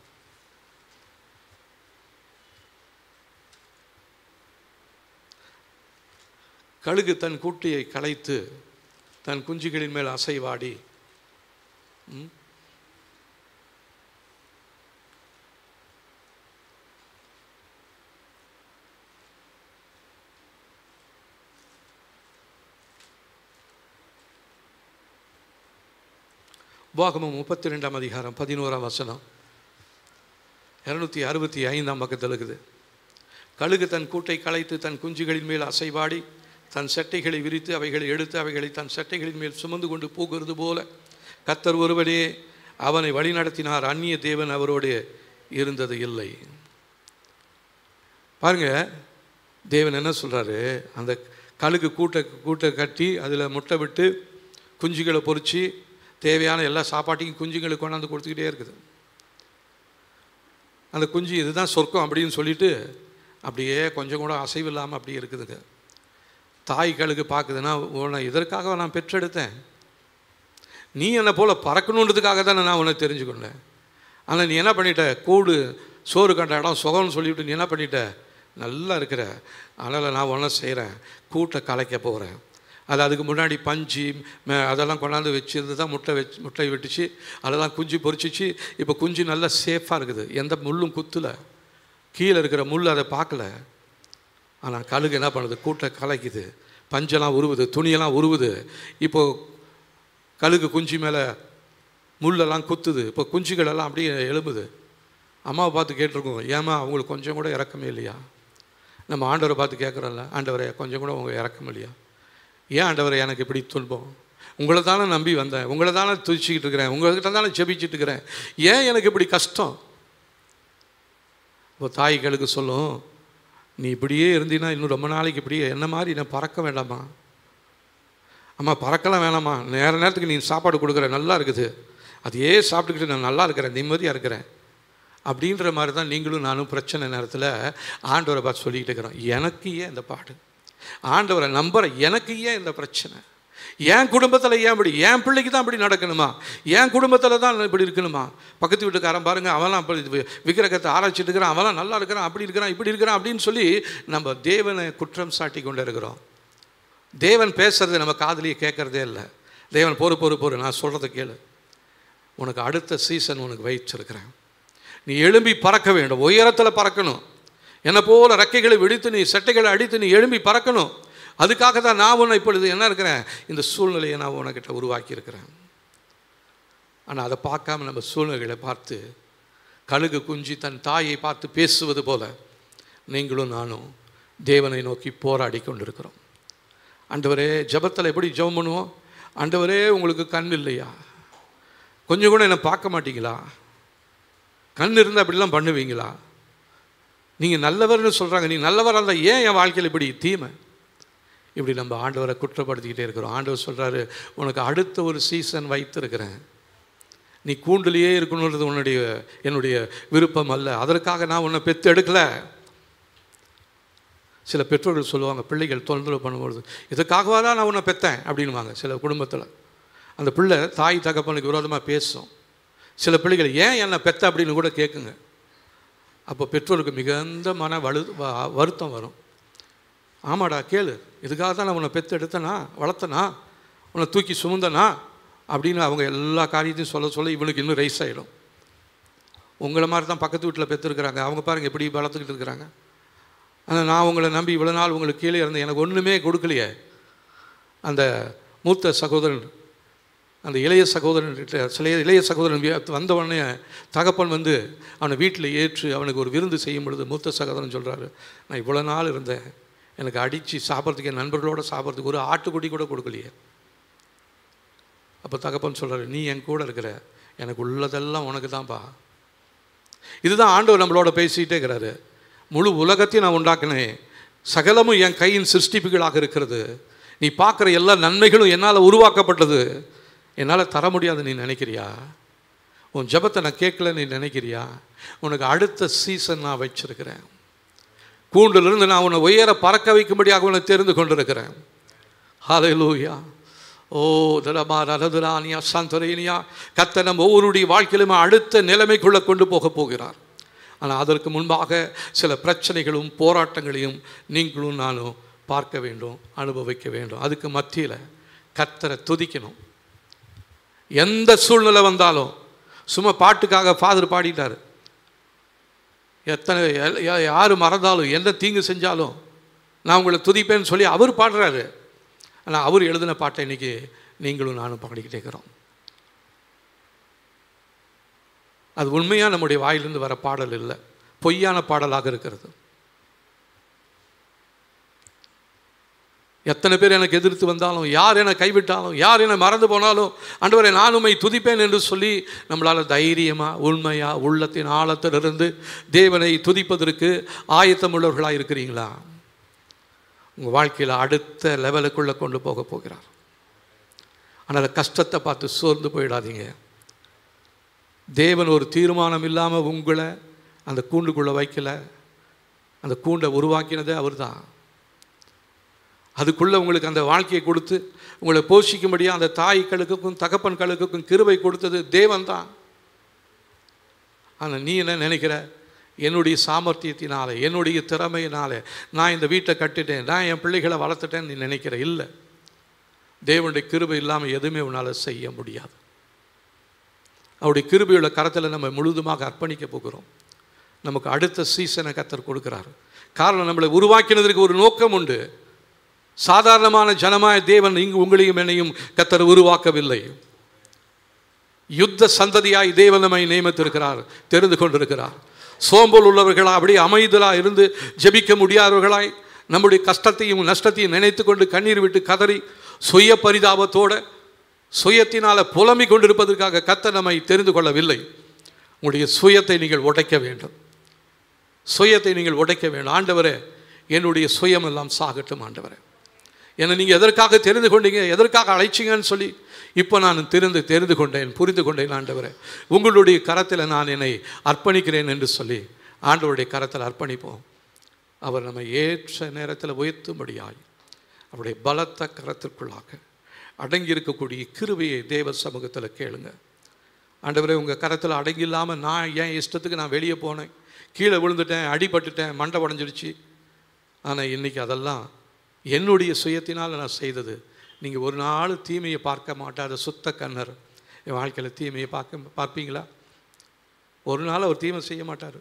கழுகு தன் கூட்டியை களைத்து தன் குஞ்சுகளின் மேல் அசைவாடி உபாகமம் 32ஆம் அதிகாரம் 11ஆம் வசனம் 265ஆம் பக்கத்தில் இருக்குது. கழுகு தன் கூட்டை களைத்து தன் குஞ்சுகளின் மேல் அசைவாடி தன் சட்டைகளை விரித்து அவைகளை எடுத்து அவைகளை தன் சட்டைகளின் மேல் சுமந்து கொண்டு போகிறது போல கர்த்தர் ஒருவரே அவனை வழிநடத்தினார், அந்நிய தேவன் அவரோடு இருந்தது இல்லை. பாருங்க, தேவன் என்ன சொல்கிறாரு, அந்த கழுகு கூட்டை கட்டி அதில் முட்டை விட்டு குஞ்சுகளை பொறிச்சு தேவையான எல்லா சாப்பாட்டையும் குஞ்சுங்களுக்கு கொண்டாந்து கொடுத்துக்கிட்டே இருக்குது. அந்த குஞ்சு இதுதான் சொர்க்கம் அப்படின்னு சொல்லிட்டு அப்படியே கொஞ்சம் கூட அசைவு இல்லாமல் அப்படியே இருக்குதுங்க. தாய் கழுகு பார்க்குதுன்னா, உன்னை இதற்காக நான் பெற்றெடுத்தேன், நீ என்னை போல் பறக்கணுன்றதுக்காக தானே நான் உன்னை தெரிஞ்சுக்கொண்டேன். ஆனால் நீ என்ன பண்ணிட்ட, கூடு சோறு கண்ட இடம் சுகம்னு சொல்லிவிட்டு நீ என்ன பண்ணிட்ட, நல்லா இருக்கிற, அதனால் நான் ஒன்றும் செய்கிறேன், கூட்டை கலைக்க போகிறேன். அதுக்கு முன்னாடி பஞ்சு அதெல்லாம் கொண்டாந்து வச்சுருந்து தான் முட்டை விட்டுச்சு, அதெல்லாம் குஞ்சு பொறிச்சிச்சு. இப்போ குஞ்சு நல்லா சேஃபாக இருக்குது, எந்த முள்ளும் குத்தலை, கீழே இருக்கிற முள் அதை பார்க்கல. ஆனால் கழுகு என்ன பண்ணுது, கூட்டை கலைக்குது, பஞ்செல்லாம் உருவுது, துணியெல்லாம் உருவுது. இப்போது கழுகு குஞ்சு மேலே முள்ளெல்லாம் குத்துது. இப்போ குஞ்சுகளெல்லாம் அப்படியே எழும்புது. அம்மாவை பார்த்து கேட்டிருக்கோம், ஏம்மா அவங்களுக்கு கொஞ்சம் கூட இறக்கமே இல்லையா? நம்ம ஆண்டவரை பார்த்து கேட்குறோம்ல, ஆண்டவரை கொஞ்சம் கூட அவங்க இறக்கம் இல்லையா? ஏன் ஆண்டவரை எனக்கு இப்படி துன்பம்? உங்களை தானே நம்பி வந்தேன், உங்களை தானே துதிச்சிக்கிட்டு இருக்கிறேன், உங்கள்கிட்ட தானே ஜெபிச்சுட்டு இருக்கிறேன், ஏன் எனக்கு இப்படி கஷ்டம்? இப்போ தாய்களுக்கு சொல்லும், நீ இப்படியே இருந்தீன்னா இன்னும் ரொம்ப நாளைக்கு இப்படியே என்ன மாதிரி நான் பறக்க வேண்டாமா? அம்மா பறக்கலாம் வேணாமா, நேரத்துக்கு நீ சாப்பாடு கொடுக்குற, நல்லா இருக்குது, அதையே சாப்பிட்டுக்கிட்டு நான் நல்லா இருக்கிறேன், நிம்மதியாக இருக்கிறேன் அப்படின்ற மாதிரி தான் நீங்களும் நானும் பிரச்சனை நேரத்தில் ஆண்டவரை பார்த்து சொல்லிக்கிட்டு இருக்கிறோம். எனக்கு ஏன் இந்த பாடு? ஆண்டவரை நம்புகிற எனக்கு ஏன் இந்த பிரச்சனை? என் குடும்பத்தில் ஏன் இப்படி? என் பிள்ளைக்கு தான் இப்படி நடக்கணுமா? என் குடும்பத்தில் தான் இப்படி இருக்கணுமா? பக்கத்து வீட்டுக்காரன் பாருங்கள், அவெல்லாம் அப்படி விக்கிரகத்தை ஆராய்ச்சிட்டு இருக்கிறான், அவெல்லாம் நல்லா இருக்கிறான், அப்படி இருக்கிறான், இப்படி இருக்கிறான் அப்படின்னு சொல்லி நம்ம தேவனை குற்றம் சாட்டி கொண்டு இருக்கிறோம். தேவன் பேசுறது நம்ம காதுலேயே கேட்குறதே இல்லை. தேவன் பொறு நான் சொல்கிறத கேளு, உனக்கு அடுத்த சீசன் உனக்கு வச்சிருக்கிறேன், நீ எழும்பி பறக்க வேண்டும், உயரத்தில் பறக்கணும், என்னை போல ரெக்கைகளை விடுத்து நீ சட்டைகளை அடித்து நீ எழும்பி பறக்கணும். அதுக்காக தான் நான் உன்னை இப்பொழுது என்ன இருக்கிறேன், இந்த சூழ்நிலையை நான் உனக்கிட்ட உருவாக்கி இருக்கிறேன். ஆனால் அதை பார்க்காம நம்ம சூழ்நிலைகளை பார்த்து கழுகு குஞ்சு தன் தாயை பார்த்து பேசுவது போல நீங்களும் நானும் தேவனை நோக்கி போராடி கொண்டிருக்கிறோம். ஆண்டவரே, ஜெபத்தில் எப்படி ஜெபம் பண்ணுவோம்? ஆண்டவரே, உங்களுக்கு கண் இல்லையா? கொஞ்சம் கூட என்னை பார்க்க மாட்டீங்களா? கண் இருந்தால் அப்படிலாம் பண்ணுவீங்களா? நீங்கள் நல்லவர்னு சொல்கிறாங்க, நீங்கள் நல்லவராக இருந்தால் ஏன் என் வாழ்க்கையில் இப்படி தீமை? இப்படி நம்ம ஆண்டவரை குற்றப்படுத்திக்கிட்டே இருக்கிறோம். ஆண்டவர் சொல்கிறாரு, உனக்கு அடுத்த ஒரு சீசன் வைத்திருக்கிறேன், நீ கூண்டுலேயே இருக்கணுன்றது என்னுடைய விருப்பம் அல்ல, அதற்காக நான் உன்னை பெற்று எடுக்கலை. சில பெற்றோர்கள் சொல்லுவாங்க, பிள்ளைகள் தொந்தரவு பண்ணும்பொழுது, இதுக்காகவா தான் நான் உன்னை பெற்றேன் அப்படின்வாங்க. சில குடும்பத்தில் அந்த பிள்ளை தாய் தகப்பனுக்கு விரோதமாக பேசும். சில பிள்ளைகள் ஏன் என்னை பெற்ற அப்படின்னு கூட கேட்குங்க. அப்போ பெற்றோருக்கு மிகுந்த வருத்தம் வரும். ஆமாடா கேளு, இதுக்காக தான் நான் உன்னை பெற்று எடுத்தனா, வளர்த்தனா, உன்னை தூக்கி சுமந்தனா அப்படின்னு அவங்க எல்லா காரியத்தையும் சொல்ல இவனுக்கு இன்னும் ரைஸ் ஆகிடும். உங்களை மாதிரி தான் பக்கத்து வீட்டில் பெற்றுருக்குறாங்க, அவங்க பாருங்கள் எப்படி வளர்த்துக்கிட்டு இருக்கிறாங்க. ஆனால் நான் உங்களை நம்பி இவ்வளோ நாள் உங்களுக்கு கீழே இருந்தேன், எனக்கு ஒன்றுமே கொடுக்கலையே. அந்த மூத்த சகோதரன் அந்த இளைய சகோதரன் வந்தவொடனே தகப்பன் அவனை வீட்டில் ஏற்று அவனுக்கு ஒரு விருந்து செய்யும் பொழுது மூத்த சகோதரன் சொல்கிறாரு, நான் இவ்வளோ நாள் இருந்தேன், எனக்கு அடித்து சாப்பிட்றதுக்கு, என் நண்பர்களோடு சாப்பிட்றதுக்கு ஒரு ஆட்டுக்குட்டி கூட கொடுக்கலையே. அப்போ தகப்பன் சொல்கிறார், நீ என் கூட இருக்கிற, எனக்கு உள்ளதெல்லாம் உனக்கு தான்ப்பா. இதுதான் ஆண்டவர் நம்மளோட பேசிகிட்டே இருக்கிறாரு. முழு உலகத்தையும் நான் உண்டாக்கினேன், சகலமும் என் கையின் சிருஷ்டிப்புகளாக இருக்கிறது, நீ பார்க்குற எல்லா நன்மைகளும் என்னால் உருவாக்கப்பட்டது, என்னால் தர முடியாது நீ நினைக்கிறியா? உன் ஜெபத்தை நான் கேட்கல நீ நினைக்கிறியா? உனக்கு அடுத்த சீசன் நான் வச்சிருக்கிறேன். கூண்டிலிருந்து நான் உன்னை உயர பறக்க வைக்கும்படியாக உன்னை தெரிந்து கொண்டிருக்கிறேன். ஹல்லேலூயா. ஓ தலமா ரதுரானியா சந்தரேனியா. கர்த்தர் நம்ம ஒவ்வொருடைய வாழ்க்கையிலுமே அடுத்த நிலைமைக்குள்ளே கொண்டு போகிறார். ஆனால் அதற்கு முன்பாக சில பிரச்சனைகளும் போராட்டங்களையும் நீங்களும் நானும் பார்க்க வேண்டும், அனுபவிக்க வேண்டும். அதுக்கு மத்தியில் கர்த்தரை துதிக்கணும். எந்த சூழ்நிலை வந்தாலும், சும்மா பாட்டுக்காக ஃபாதர் பாடிட்டார், எத்தனை யார் மறந்தாலும் எந்த தீங்கு செஞ்சாலும் நான் உங்களை துதிப்பேன்னு சொல்லி அவர் பாடுறாரு. ஆனால் அவர் எழுதின பாட்டை இன்றைக்கி நீங்களும் நானும் பாடிக்கிட்டே இருக்கிறோம். அது உண்மையாக நம்முடைய வாயிலிருந்து வர பாடல் இல்லை, பொய்யான பாடலாக இருக்கிறது. எத்தனை பேர் எனக்கு எதிர்த்து வந்தாலும், யார் என்னை கைவிட்டாலும், யார் என்னை மறந்து போனாலும், ஆண்டவரே நான் உம்மை துதிப்பேன் என்று சொல்லி நம்மளால் தைரியமாக உண்மையாக உள்ளத்தின் ஆழத்திலிருந்து தேவனை துதிப்பதற்கு ஆயத்தம் உள்ளவர்களாக இருக்கிறீங்களா? உங்கள் வாழ்க்கையில் அடுத்த லெவலுக்குள்ளே கொண்டு போகிறார். ஆனால் கஷ்டத்தை பார்த்து சோர்ந்து போயிடாதீங்க. தேவன் ஒரு தீர்மானம் இல்லாமல் உங்களை அந்த கூண்டுக்குள்ளே வைக்கல. அந்த கூண்டை உருவாக்கினதே அவர் தான். அதுக்குள்ளே உங்களுக்கு அந்த வாழ்க்கையை கொடுத்து உங்களை போஷிக்கும்படியாக அந்த தாய்களுக்கும் தகப்பன்களுக்கும் கிருபை கொடுத்தது தேவன் தான். ஆனால் நீ என்ன நினைக்கிற? என்னுடைய சாமர்த்தியத்தினால, என்னுடைய திறமையினால நான் இந்த வீட்டை கட்டிட்டேன், நான் என் பிள்ளைகளை வளர்த்துட்டேன்னு நீ நினைக்கிற. இல்லை, தேவனுடைய கிருபை இல்லாமல் எதுவுமே உன்னால் செய்ய முடியாது. அவருடைய கிருபையுள்ள கரத்தில் நம்ம முழுதுமாக அர்ப்பணிக்க போகிறோம். நமக்கு அடுத்த சீசனை கர்த்தர் கொடுக்குறாரு. காரணம், நம்மளை உருவாக்கினதற்கு ஒரு நோக்கம் உண்டு. சாதாரணமான ஜனமாய தேவன் இங்கு உங்களையும் என்னையும் கர்த்தர் உருவாக்கவில்லை. யுத்த சந்ததியாய் தேவன் நம்மை நியமித்திருக்கிறார், தெரிந்து கொண்டிருக்கிறார். சோம்பல் உள்ளவர்களாக, அப்படியே அமைதலாக இருந்து ஜெபிக்க முடியாதவர்களாய், நம்முடைய கஷ்டத்தையும் நஷ்டத்தையும் நினைத்து கொண்டு கண்ணீர் விட்டு கதறி சுய பரிதாபத்தோடு சுயத்தினால் புலம்பிக் கொண்டிருப்பதற்காக கர்த்தர் நம்மை தெரிந்து கொள்ளவில்லை. உங்களுடைய சுயத்தை நீங்கள் உடைக்க வேண்டும். சுயத்தை நீங்கள் உடைக்க வேண்டும். ஆண்டவரே, என்னுடைய சுயம் எல்லாம் சாகட்டும். ஆண்டவரே, என்னை நீங்கள் எதற்காக தெரிந்து கொண்டீங்க, எதற்காக அழைச்சிங்கன்னு சொல்லி இப்போ நான் தெரிந்து கொண்டேன், புரிந்து கொண்டேன். ஆண்டவரே, உங்களுடைய கரத்தில் நான் என்னை அர்ப்பணிக்கிறேன் என்று சொல்லி ஆண்டவருடைய கரத்தில் அர்ப்பணிப்போம். அவர் நம்மை ஏற்ற நேரத்தில் உயர்த்தும்படியாய் அவருடைய பலத்த கரத்திற்குள்ளாக அடங்கி இருக்கக்கூடிய கிருபையை தேவ சமூகத்தில் கேளுங்க. ஆண்டவரே, உங்கள் கரத்தில் அடங்கி இல்லாமல் நான் என் இஷ்டத்துக்கு நான் வெளியே போனேன், கீழே விழுந்துட்டேன், அடிபட்டுட்டேன், மண்டை உடஞ்சிடுச்சு. ஆனால் இன்றைக்கி அதெல்லாம் என்னுடைய சுயத்தினால் நான் செய்தது. நீங்கள் ஒரு நாள் தீமையை பார்க்க மாட்டாத சுத்த கண்ணர் என் வாழ்க்கையில் தீமையை பார்ப்பீங்களா? ஒரு நாள் அவர் தீமை செய்ய மாட்டார்.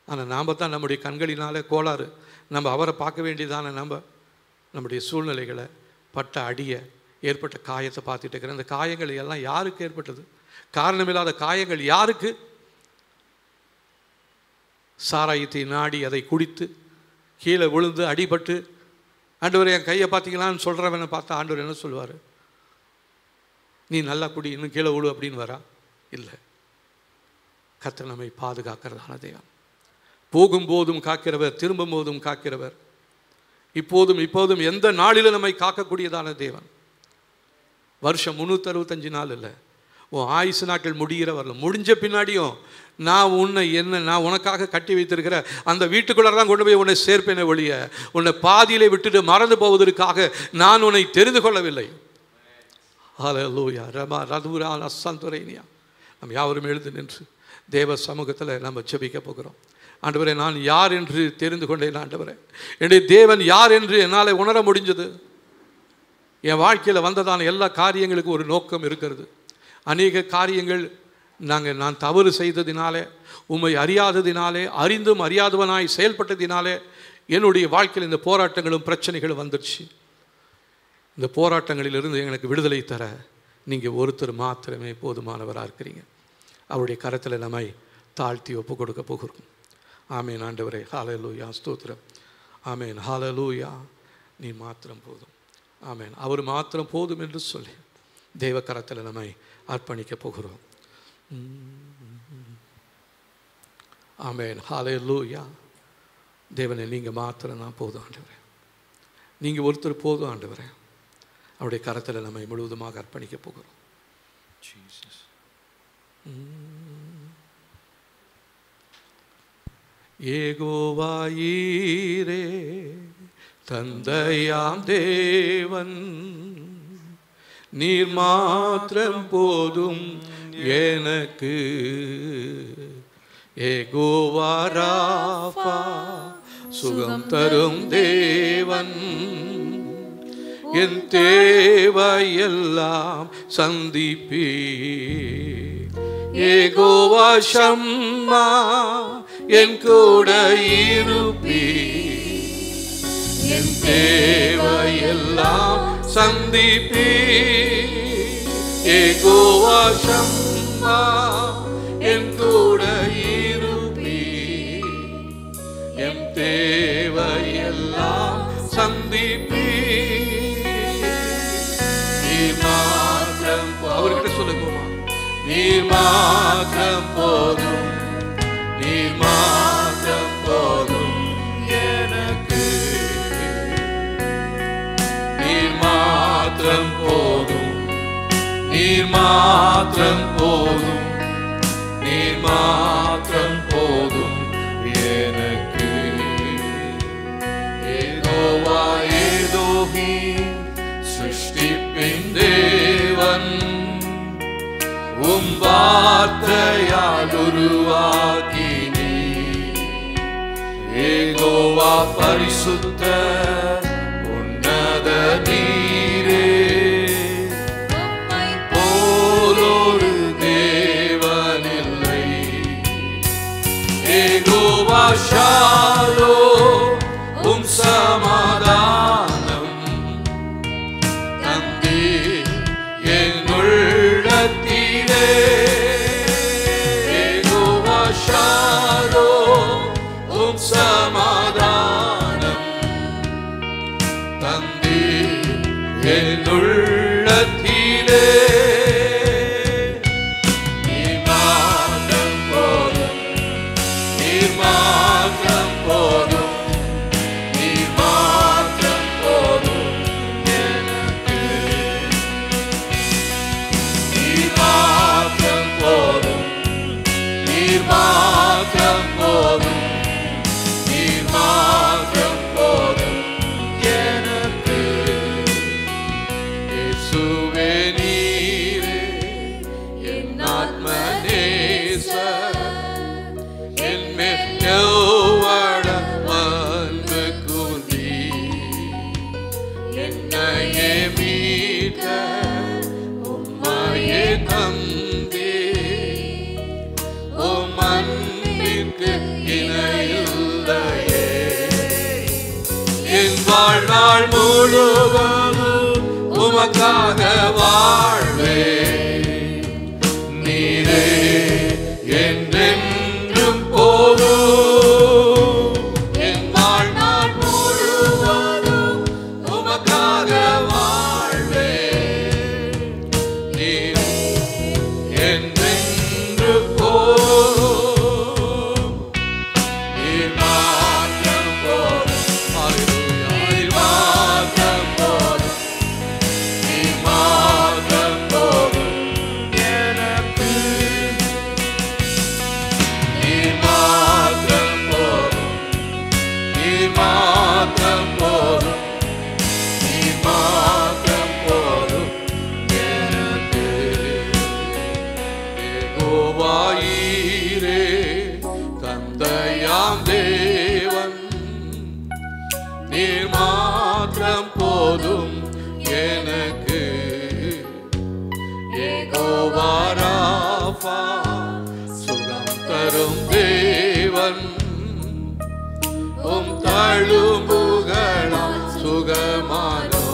ஆனால் நாம் தான் நம்முடைய கண்களினாலே கோளாறு, நம்ம அவரை பார்க்க வேண்டியதான நம்முடைய சூழ்நிலைகளை, பட்ட அடியை, ஏற்பட்ட காயத்தை பார்த்துட்டு இருக்கிற அந்த காயங்கள் எல்லாம் யாருக்கு ஏற்பட்டது? காரணமில்லாத காயங்கள் யாருக்கு? சாராயத்தை நாடி அதை குடித்து கீழே விழுந்து அடிபட்டு, ஆண்டவர் என் கையை பார்த்தீங்களான்னு சொல்கிறவனை பார்த்தா ஆண்டவர் என்ன சொல்லுவார்? நீ நல்லா குடி, இன்னும் கீழே விழு அப்படின்னு வரா? இல்லை. கர்த்தர் நம்மை பாதுகாக்கிறதான தேவன். போகும்போதும் காக்கிறவர், திரும்பும் போதும் காக்கிறவர், இப்போதும் எந்த நாளிலும் நம்மை காக்கக்கூடியதான தேவன். வருஷம் 365 நாள் இல்லை, உன் ஆயுசு நாட்கள் முடிகிற வரலாம், முடிஞ்ச பின்னாடியும் நான் உனக்காக கட்டி வைத்திருக்கிற அந்த வீட்டுக்குள்ளே தான் கொண்டு போய் உன்னை சேர்ப்பேனே ஒழிய உன்னை பாதியிலே விட்டுட்டு மறந்து போவதற்காக நான் உன்னை தெரிந்து கொள்ளவில்லை. ஹல்லேலூயா. ரமா ரதுரா சந்தரேனியா. நம்ம யாவரும் எழுந்து நின்று தேவ சமூகத்தில் நம்ம ஜெபிக்க போகிறோம். ஆண்டவரே, நான் யார் என்று தெரிந்து கொண்டேன். ஆண்டவரே, என்னுடைய தேவன் யார் என்று என்னால் உணர முடிஞ்சது. என் வாழ்க்கையில் வந்ததான எல்லா காரியங்களுக்கும் ஒரு நோக்கம் இருக்கிறது. அநேக காரியங்கள் நான் தவறு செய்ததினாலே, உம்மை அறியாததினாலே, அறிந்தும் அறியாதவனாய் செயல்பட்டதினாலே என்னுடைய வாழ்க்கையில் இந்த போராட்டங்களும் பிரச்சனைகளும் வந்துடுச்சு. இந்த போராட்டங்களிலிருந்து எனக்கு விடுதலை தர நீங்கள் ஒருத்தர் மாத்திரமே போதுமானவராக இருக்கிறீங்க. அவருடைய கரத்தில் நம்மை தாழ்த்தி ஒப்பு கொடுக்க போகிறோம். ஆமேன். ஆண்டவரே, ஹல்லேலூயா, ஸ்தோத்திரம். ஆமேன். ஹல்லேலூயா. நீ மாத்திரம் போதும். ஆமேன். அவர் மாத்திரம் போதும் என்று சொல்லி தேவ கரத்தில் நம்மை அர்ப்பணிக்க போகிறோம். ஆமேன். ஹல்லேலூயா. தேவனே, நீங்கள் மாத்திரம் தான் போதும் ஆண்டவரே. நீங்கள் ஒருத்தர் போதும் ஆண்டவரே. அவருடைய கரத்தில் நம்மை முழுவதுமாக அர்ப்பணிக்க போகிறோம். யெகோவா ஈரே தந்தையாம் தேவன், நீர் மாத்திரம் போதும் எனக்கு. யெகோவா ராஃபா சுகம் தரும் தேவன், என் தேவையெல்லாம் சந்திப்பீ. யெகோவா ஷம்மா என் கூட இருப்பீ, என் தேவையெல்லாம் சந்திப்பீ. யெகோவா ஷம்மா என் கூட இருப்பீ, என் தேவையெல்லாம் சந்திப்பீ. நீர் மாத்திரம், அவர்கிட்ட சொல்லுங்கம்மா, நீர் மாத்திரம் போதும், நீர் மாத்திரம் போதும் எனக்கு. நீர் மாத்திரம் போதும், நீர் மாத்திரம் போதும், நீர் மாத்திரம் போதும் எனக்கு. யெகோவா எலோஹிம் சிருஷ்டிப்பின் தேவன், உம் வார்த்தையால் உருவாக்கினீ. யெகோவா பரிசுத்த உன்னத நீரே, போலொரு தேவனில்லை. யெகோவா ஷாலோம் உம் சமாதானம் தந்தீர் என் உள்ளத்திலே. யெகோவா ஷாலோம் உம் சமாதானம் தந்தீர் என் உள்ளத்திலே. நீர் மாத்திரம் போதும், நீர் மாத்திரம் போதும், நீர் மாத்திரம் போதும் எனக்கு. நீர் மாத்திரம் போதும், நீர் மாத்திரம் போதும், நீர் மாத்திரம் போதும் எனக்கு. இயேசுவே நீரே என் ஆத்ம நேசர், என் மேல் எவ்வளவு அன்பு கூர்ந்தீர். என்னையே மீட்க உம்மையே தந்தீர். உம் அன்பிற்கு இணையில்லையே. என் வாழ்நாள் முழுவதும் உமக்காக வாழ்வேன். நீரே என்றென்றும் போதும். என் வாழ்நாள் முழுவதும் உமக்காக வாழ்வேன். நீரே என்றென்றும் போதும். நீர் மாத்திரம் போதும். ஹல்லேலூயா. நீர் மாத்திரம் போதும், நீர் மாத்திரம் போதும் எனக்கு. நீர் மாத்திரம் போதும், நீர் மாத்திரம் போதும், நீர் மாத்திரம் போதும் எனக்கு. யெகோவா ஈரே தந்தையாம் தேவன், நீர் மாத்திரம் போதும் எனக்கு. யெகோவா ராஃபா சுகம் தரும் தேவன், உம் தழும்புகளால் சுகமானோ.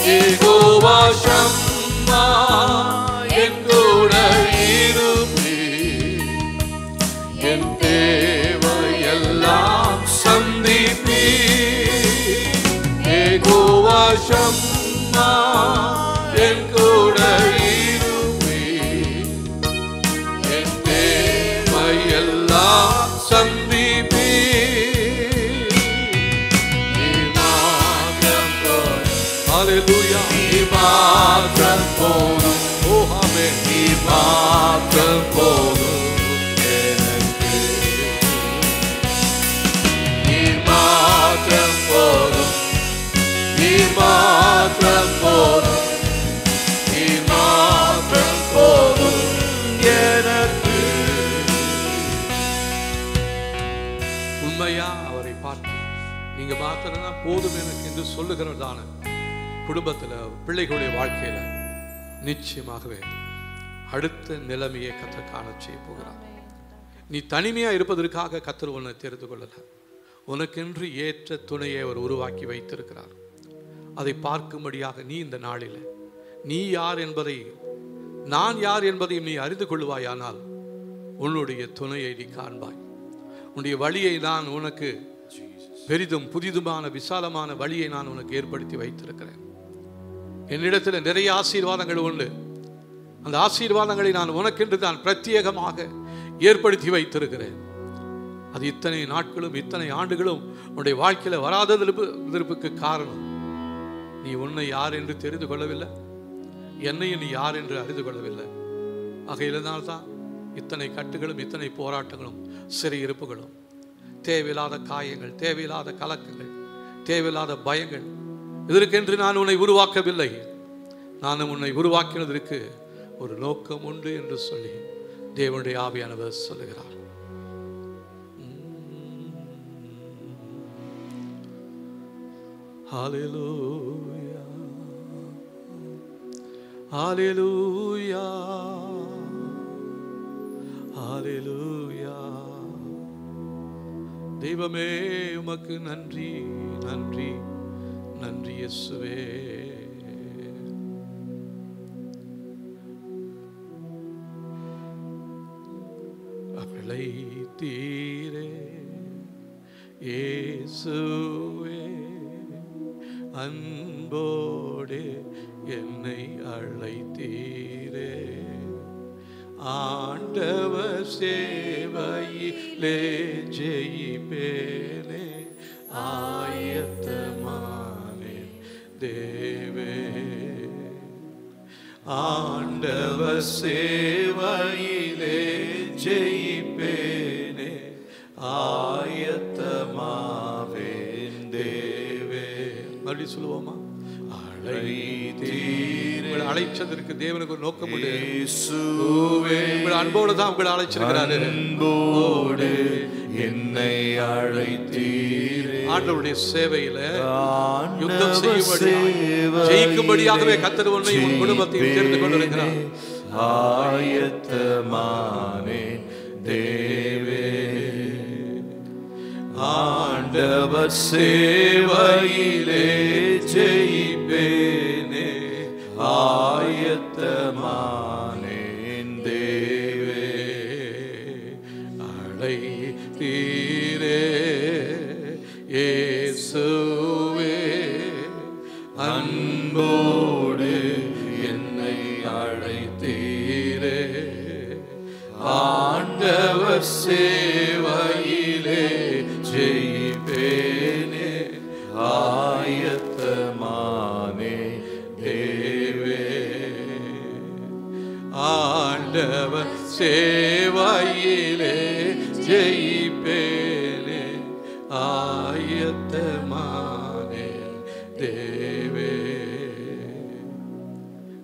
யெகோவா ஷம்மா என் கூட இருப்பீர், என் தேவையெல்லாம் சந்தி எல்லாம் சந்திப்பீ. ஹல்லேலூயா. நீ மாத்திரம் போதும். ஓ ஆமென். நீ மாத்திரம் போதும் எனக்கு. நீ மாத்திரம் போதும். நீ மாத்திரம் போதும். நீ மாத்திரம் போதும் எனக்கு. உண்மையா அவரை பார்த்து நீங்க மாத்திரம் தான் போதும் எனக்கு என்று சொல்லுகிறதான குடும்பத்தில் பிள்ளைகளுடைய வாழ்க்கையில் நிச்சயமாகவே அடுத்த நிலைமையை கர்த்தர் காண செய்ய போகிறார். நீ தனிமையாக இருப்பதற்காக கர்த்தர் உன்னை தெரிந்து கொள்ளல. உனக்கென்று ஏற்ற துணையை அவர் உருவாக்கி வைத்திருக்கிறார். அதை பார்க்கும்படியாக நீ இந்த நாளில் நீ யார் என்பதை நான் யார் என்பதையும் நீ அறிந்து கொள்வாயானால் உன்னுடைய துணையை நீ காண்பாய். உன்னுடைய வழியை நான் உனக்கு பெரிதும் புதிதுமான விசாலமான வழியை நான் உனக்கு ஏற்படுத்தி வைத்திருக்கிறேன். என்னிடத்தில் நிறைய ஆசீர்வாதங்கள் உண்டு. அந்த ஆசீர்வாதங்களை நான் உனக்கென்று தான் பிரத்யேகமாக ஏற்படுத்தி வைத்திருக்கிறேன். அது இத்தனை நாட்களும் இத்தனை ஆண்டுகளும் உன்னுடைய வாழ்க்கையில் வராததற்கு காரணம் நீ உன்னை யார் என்று தெரிந்து கொள்ளவில்லை, என்னையும் நீ யார் என்று அறிந்து கொள்ளவில்லை. ஆகையில்தான் இத்தனை கட்டுகளும் இத்தனை போராட்டங்களும் சிறையிருப்புகளும் தேவையில்லாத காயங்கள், தேவையில்லாத கலக்கங்கள், தேவையில்லாத பயங்கள். இதற்கென்று நான் உன்னை உருவாக்கவில்லை. நான் உன்னை உருவாக்கினதற்கு ஒரு நோக்கம் உண்டு என்று சொல்லி தேவனுடைய ஆவியானவர் சொல்லுகிறார். ஹல்லேலூயா, ஹல்லேலூயா, ஹல்லேலூயா. தெய்வமே உமக்கு நன்றி, நன்றி, நன்றி இயேசுவே. அழைத்தீரே இயேசுவே, அன்போடே என்னை அழைத்தீரே. ஆண்டவர் சேவையிலே ஜெயிப்பேனே, ஆயத்தமானே தேவே. ஆண்டவர் சேவையிலே ஜெயிப்பேனே, ஆயத்தமாவேன் தேவே. மறுபடியும் சொல்லுவோமா? உங்களை அழைச்சதற்கு தேவனுக்கு ஒரு நோக்கம் உண்டு. உங்களை அன்போடு தான் உங்களை அழைச்சிருக்கிறாரு. அன்போடு என்னை அழைத்தீரே. ஆண்டவருடைய சேவையில யுத்தம் செய்யும்படி ஜெயிக்கும்படியாகவே கர்த்தர் உன்னை உன் குடும்பத்தையும் தெரிந்து கொண்டிருக்கிறார். ஆயத்தமானே தேவே. ஆண்டவர் சேவையிலே ஜெயிப்பேனே, ஆயத்தமானேன் தேவே. அழைத்தீரே இயேசுவே, அன்போடு என்னை அழைத்தீரே. ஆண்டவர் சேவையிலே ஜெயிப்பேனே, ஆயத்தமானே தேவே. ஆண்டவர் சேவையிலே ஜெயிப்பேனே, ஆயத்தமானே தேவே.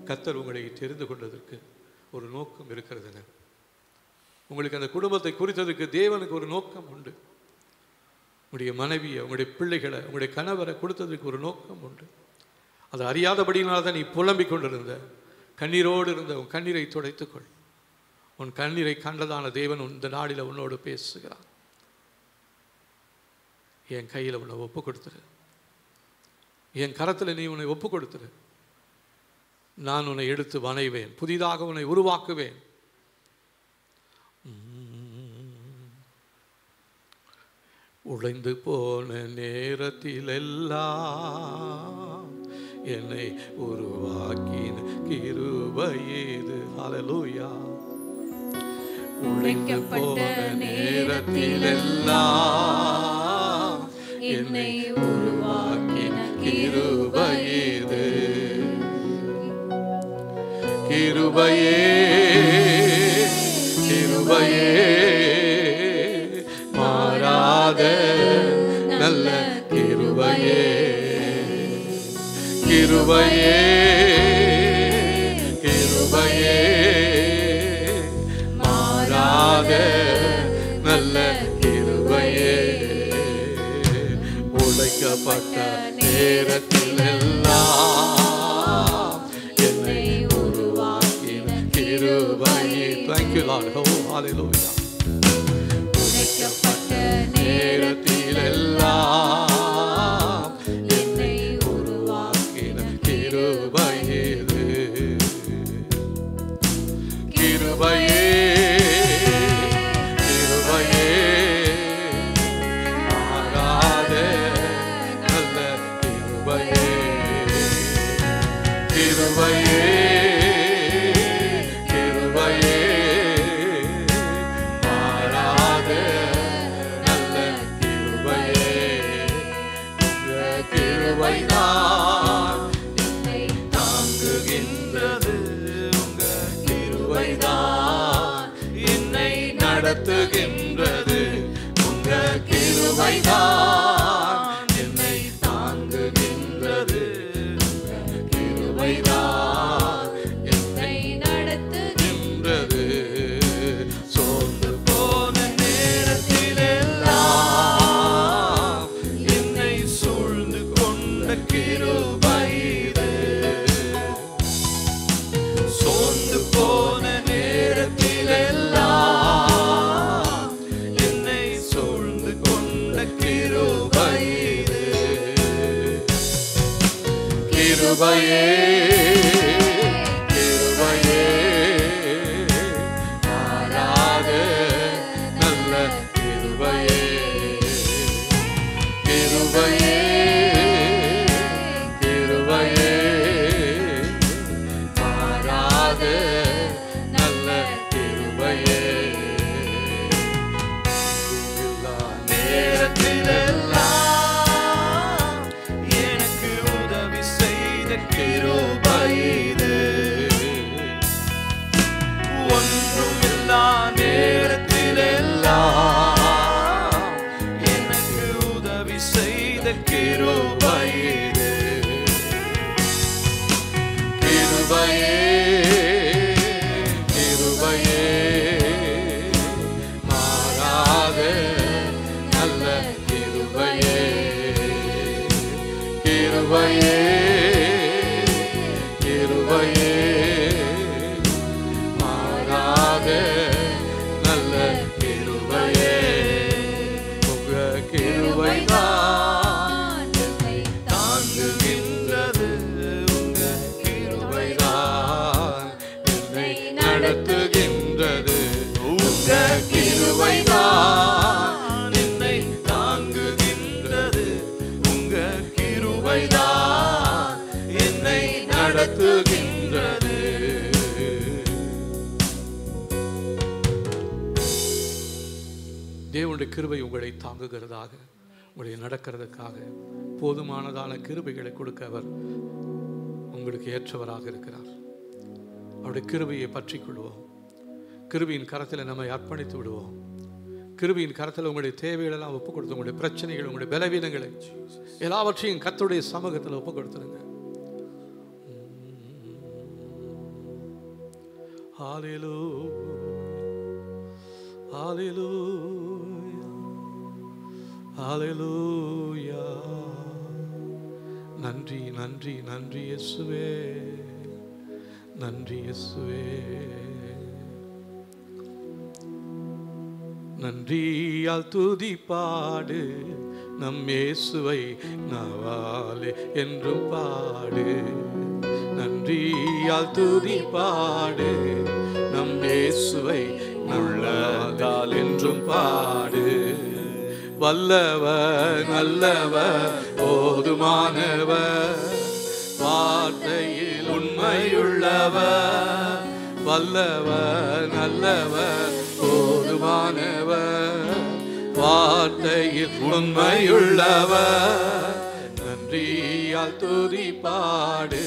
கர்த்தர் உங்களை தெரிந்து கொண்டதற்கு ஒரு நோக்கம் இருக்கிறதுங்க. உங்களுக்கு அந்த குடும்பத்தை குறித்ததுக்கு தேவனுக்கு ஒரு நோக்கம் உண்டு. உங்களுடைய மனைவியை, உங்களுடைய பிள்ளைகளை, உங்களுடைய கணவரை கொடுத்ததுக்கு ஒரு நோக்கம் உண்டு. அது அறியாதபடியினால்தான் நீ புலம்பிக் கொண்டிருந்த, கண்ணீரோடு இருந்த உன் கண்ணீரை துடைத்துக்கொள். உன் கண்ணீரை கண்டதான தேவன் இந்த நாளில் உன்னோடு பேசுகிறான். என் கையில் உன்னை ஒப்பு கொடுத்துரு, என் கரத்தில் நீ உன்னை ஒப்பு கொடுத்துரு. நான் உன்னை எடுத்து வணைவேன், புதிதாக உன்னை உருவாக்குவேன். உடைந்து போன நேரத்தில் எல்லாம் என்னை உருவாக்கின கிருபை இது. ஹல்லேலூயா. உடைந்து போன நேரத்திலெல்லாம் என்னை உருவாக்கின கிருபை இது. கிருபையே கிருபையே மாறாத நல்ல கிருபையே. கிருபையே கிருபையே மாறாத நல்ல கிருபையே. உடைக்கப்பட்ட நேரத்திலெல்லாம் என்னை உருவாக்கின கிருபையே. Thank you Lord. Oh hallelujah. உடைக்கப்பட்ட நேரத்திலெல்லாம் என்னை உருவாக்கின கிருபையே. கிருபையே கிருபையே மாறாத நல்ல கிருபையே. கிருபையே கிருபையே மாறாத நல்ல கிருபையே. கிருபைதான் என்னை தாங்குகின்றது. கிருபைதான் என்னை நடத்துகின்றது. உங்க கிருபைதான் என்னை தாங்குகின்றது. கிருபைதான் என்னை நடத்துகின்றது. சோர்ந்து போன நேரத்திலெல்லாம் என்னை சூழ்ந்து கொண்ட கிருபை இது. சோர்ந்து போன நேரத்திலெல்லாம் என்னை சூழ்ந்து கொண்ட கிருபை இது. கிருபையே கிருபையே மாறாத நல்ல கிருபையே. கிருபையே கிருபையே மாறாத நல்ல கிருபையே. எல்லா நேரத்திலெல்லாம் எனக்கு உதவி செய்த கிருபை இது. ஒன்றுமில்லா நேரத்திலெல்லாம் எனக்கு உதவி செய்த கிருபை இது. கிருபையே கிருபையே மாறாத நல்ல கிருபையே. கிருபையே கிருபையே மாறாத நல்ல கிருபையே. உங்க கிருபைதான் என்னை தாங்குகின்றது. உங்க கிருபைதான் என்னை நடத்துகின்றது. உங்க கிருபைதான் என்னை தாங்குகின்றது. உங்க கிருபைதான் என்னை நடத்துகின்றது. தேவனுடைய கிருபை உங்களை தாங்குகிறதாக, உங்களை நடக்கிறதுக்காக போதுமானதான கிருபைகளை கொடுக்க அவர் உங்களுக்கு ஏற்றவராக இருக்கிறார். அவருடைய கிருபையை பற்றி கொள்வோம். கிருபையின் கரத்தில் நம்மை அர்ப்பணித்து விடுவோம். கிருபையின் கரத்தில் உங்களுடைய தேவைகளெல்லாம் ஒப்புக் கொடுத்து, உங்களுடைய பிரச்சனைகள், உங்களுடைய பலவீனங்களை எல்லாவற்றையும் கர்த்தருடைய சமூகத்தில் ஒப்புக் கொடுத்துருங்க. Hallelujah, hallelujah. நன்றி நன்றி நன்றி இயேசுவே, நன்றி இயேசுவே. நன்றியால் துதி பாடு நம் இயேசுவை நாவாலே என்றும் பாடு. நன்றியால் துதி பாடு நம் இயேசுவை உள்ளதால் என்றும் பாடு. வல்லவர் நல்லவர் போதுமானவர், வார்த்தையில் உண்மையுள்ளவர். வல்லவர் நல்லவர் போதுமானவர், வார்த்தையில் உண்மையுள்ளவர், நன்றியால் துதி பாடு.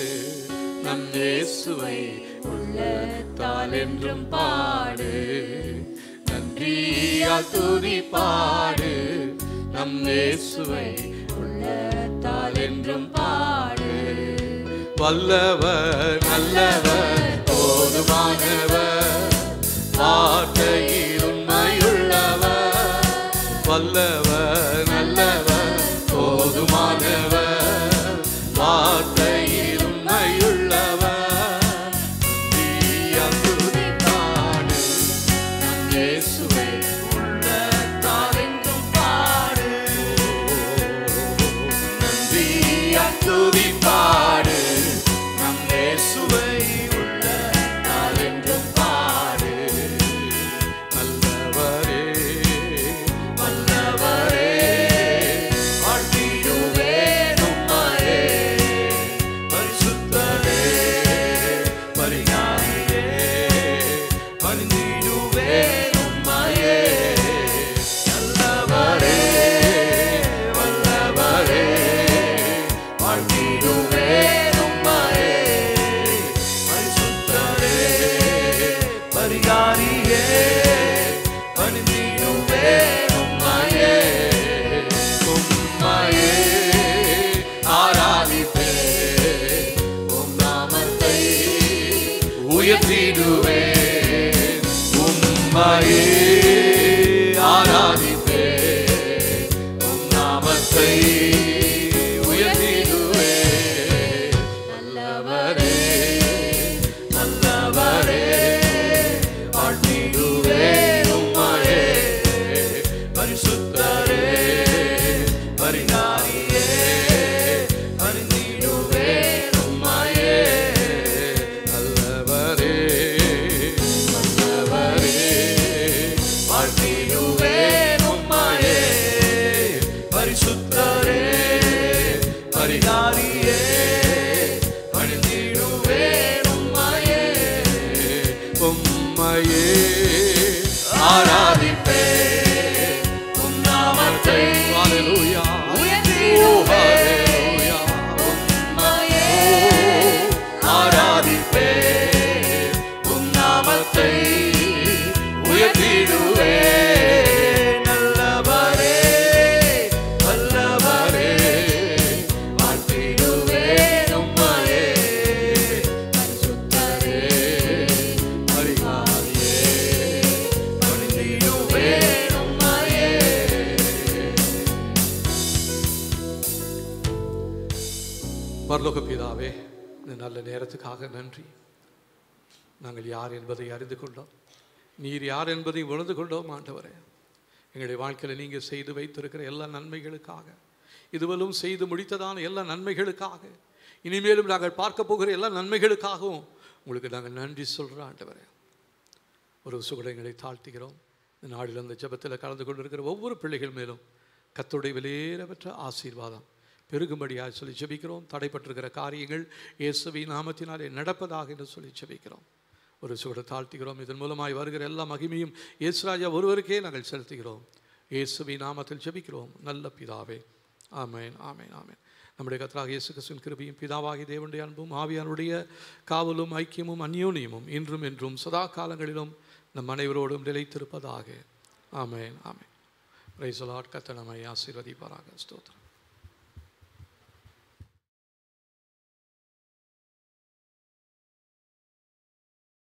நம் இயேசுவை உள்ளத்தால் என்றும் பாடு, நன்றியால் துதி பாடு. நம் இயேசுவை உள்ளத்தால் என்றும் பாடு. வல்லவர், நல்லவர், போதுமானவர், வார்த்தையில் உண்மையுள்ளவர். வல்லவர், நல்லவர், போதுமானவர், வார்த்தையில் உண்மையுள்ளவர். நன்றியால் துதி பாடு. நம் இயேசுவை உள்ளத்தால் என்றும் பாடு, நன்றியால் துதி பாடு. நம் இயேசுவை உள்ளத்தால் என்றும் பாடு. நல்லவரே, வல்லவரே, வாழ்த்திடுவேன் உம்மையே. பரிசுத்தரே, பரிஞானியே, பணிந்திடுவேன் உம்மையே. நல்லவரே, வல்லவரே, வாழ்த்திடுவேன் உம்மையே. பரிசுத்தரே, பரிஞானியே, பணிந்திடுவேன் உம்மையே. உம்மையே ஆராதிப்பேன், உம் நாமத்தை உயர்த்திடுவேன். உம்மையே ஆராதிப்பேன், உம் நாமத்தை உயர்த்திடுவேன். வல்லவரே, நல்லவரே, வாழ்த்திடுவேன் உம்மையே. பரிசுத்தரே, பரிஞானியே, பணிந்திடுவேன் உம்மையே. நல்லவரே, நல்லவரே, வாழ்த்திடுவேன் உம்மையே. பரிசுத்தரே, பரிஞானியே, பணிந்திடுவேன் உம்மையே. உம்மையே ஆராதிப்பேன், உம் நாமத்தை ஹல்லேலூயா உயர்த்திடுவேன். உம்மையே ஆராதிப்பேன், உம் நாமத்தை உயர்த்திடுவேன். நல்லவரே, வல்லவரே, வாழ்த்திடுவேன் உம்மையே. பரிசுத்தரே, பரிஞானியே, பணிந்திடுவேன் உம்மையே. பரலோக பிதாவே, இந்த நல்ல நேரத்துக்காக நன்றி. நாங்கள் யார் என்பதை அறிந்து கொண்டோம், நீர் யார் என்பதை உணர்ந்து கொண்டோம். ஆண்டவரே, எங்களுடைய வாழ்க்கையில் நீங்கள் செய்து வைத்திருக்கிற எல்லா நன்மைகளுக்காக, இதுவரையும் செய்து முடித்ததான எல்லா நன்மைகளுக்காக, இனிமேலும் நாங்கள் பார்க்க போகிற எல்லா நன்மைகளுக்காகவும் உங்களுக்கு நாங்கள் நன்றி சொல்கிறோம். ஆண்டவரே, ஒரு சுகடங்களை தாழ்த்துகிறோம். இந்த நாளில் அந்த ஜெபத்தில் கலந்து கொண்டிருக்கிற ஒவ்வொரு பிள்ளைகள் மேலும் கர்த்தருடைய விலையேறப்பெற்ற ஆசீர்வாதம் பெருகும்படியாக சொல்லி ஜெபிக்கிறோம். தடைப்பட்டிருக்கிற காரியங்கள் இயேசுவின் நாமத்தினாலே நடப்பதாக என்று சொல்லி ஜெபிக்கிறோம். ஒரு சுகட தாழ்த்துகிறோம். இதன் மூலமாய் வருகிற எல்லா மகிமையும் இயேசுராஜா ஒருவருக்கே நாங்கள் செலுத்துகிறோம். இயேசுவின் நாமத்தில் ஜெபிக்கிறோம் நல்ல பிதாவே. ஆமென், ஆமென், ஆமென். நம்முடைய கர்த்தராகிய இயேசு கிறிஸ்துவின் கிருபையும் பிதாவாகிய தேவனுடைய அன்பும் ஆவியானுடைய காவலும் ஐக்கியமும் அந்யோன்யமும் இன்றும் என்றும் சதா காலங்களிலும் நம் அனைவரோடும் நிலைத்திருப்பதாக. ஆமென், ஆமென். Praise the Lord. கர்த்தர் நம்மை ஆசீர்வதிப்பாராக. ஸ்தோத்திரம்.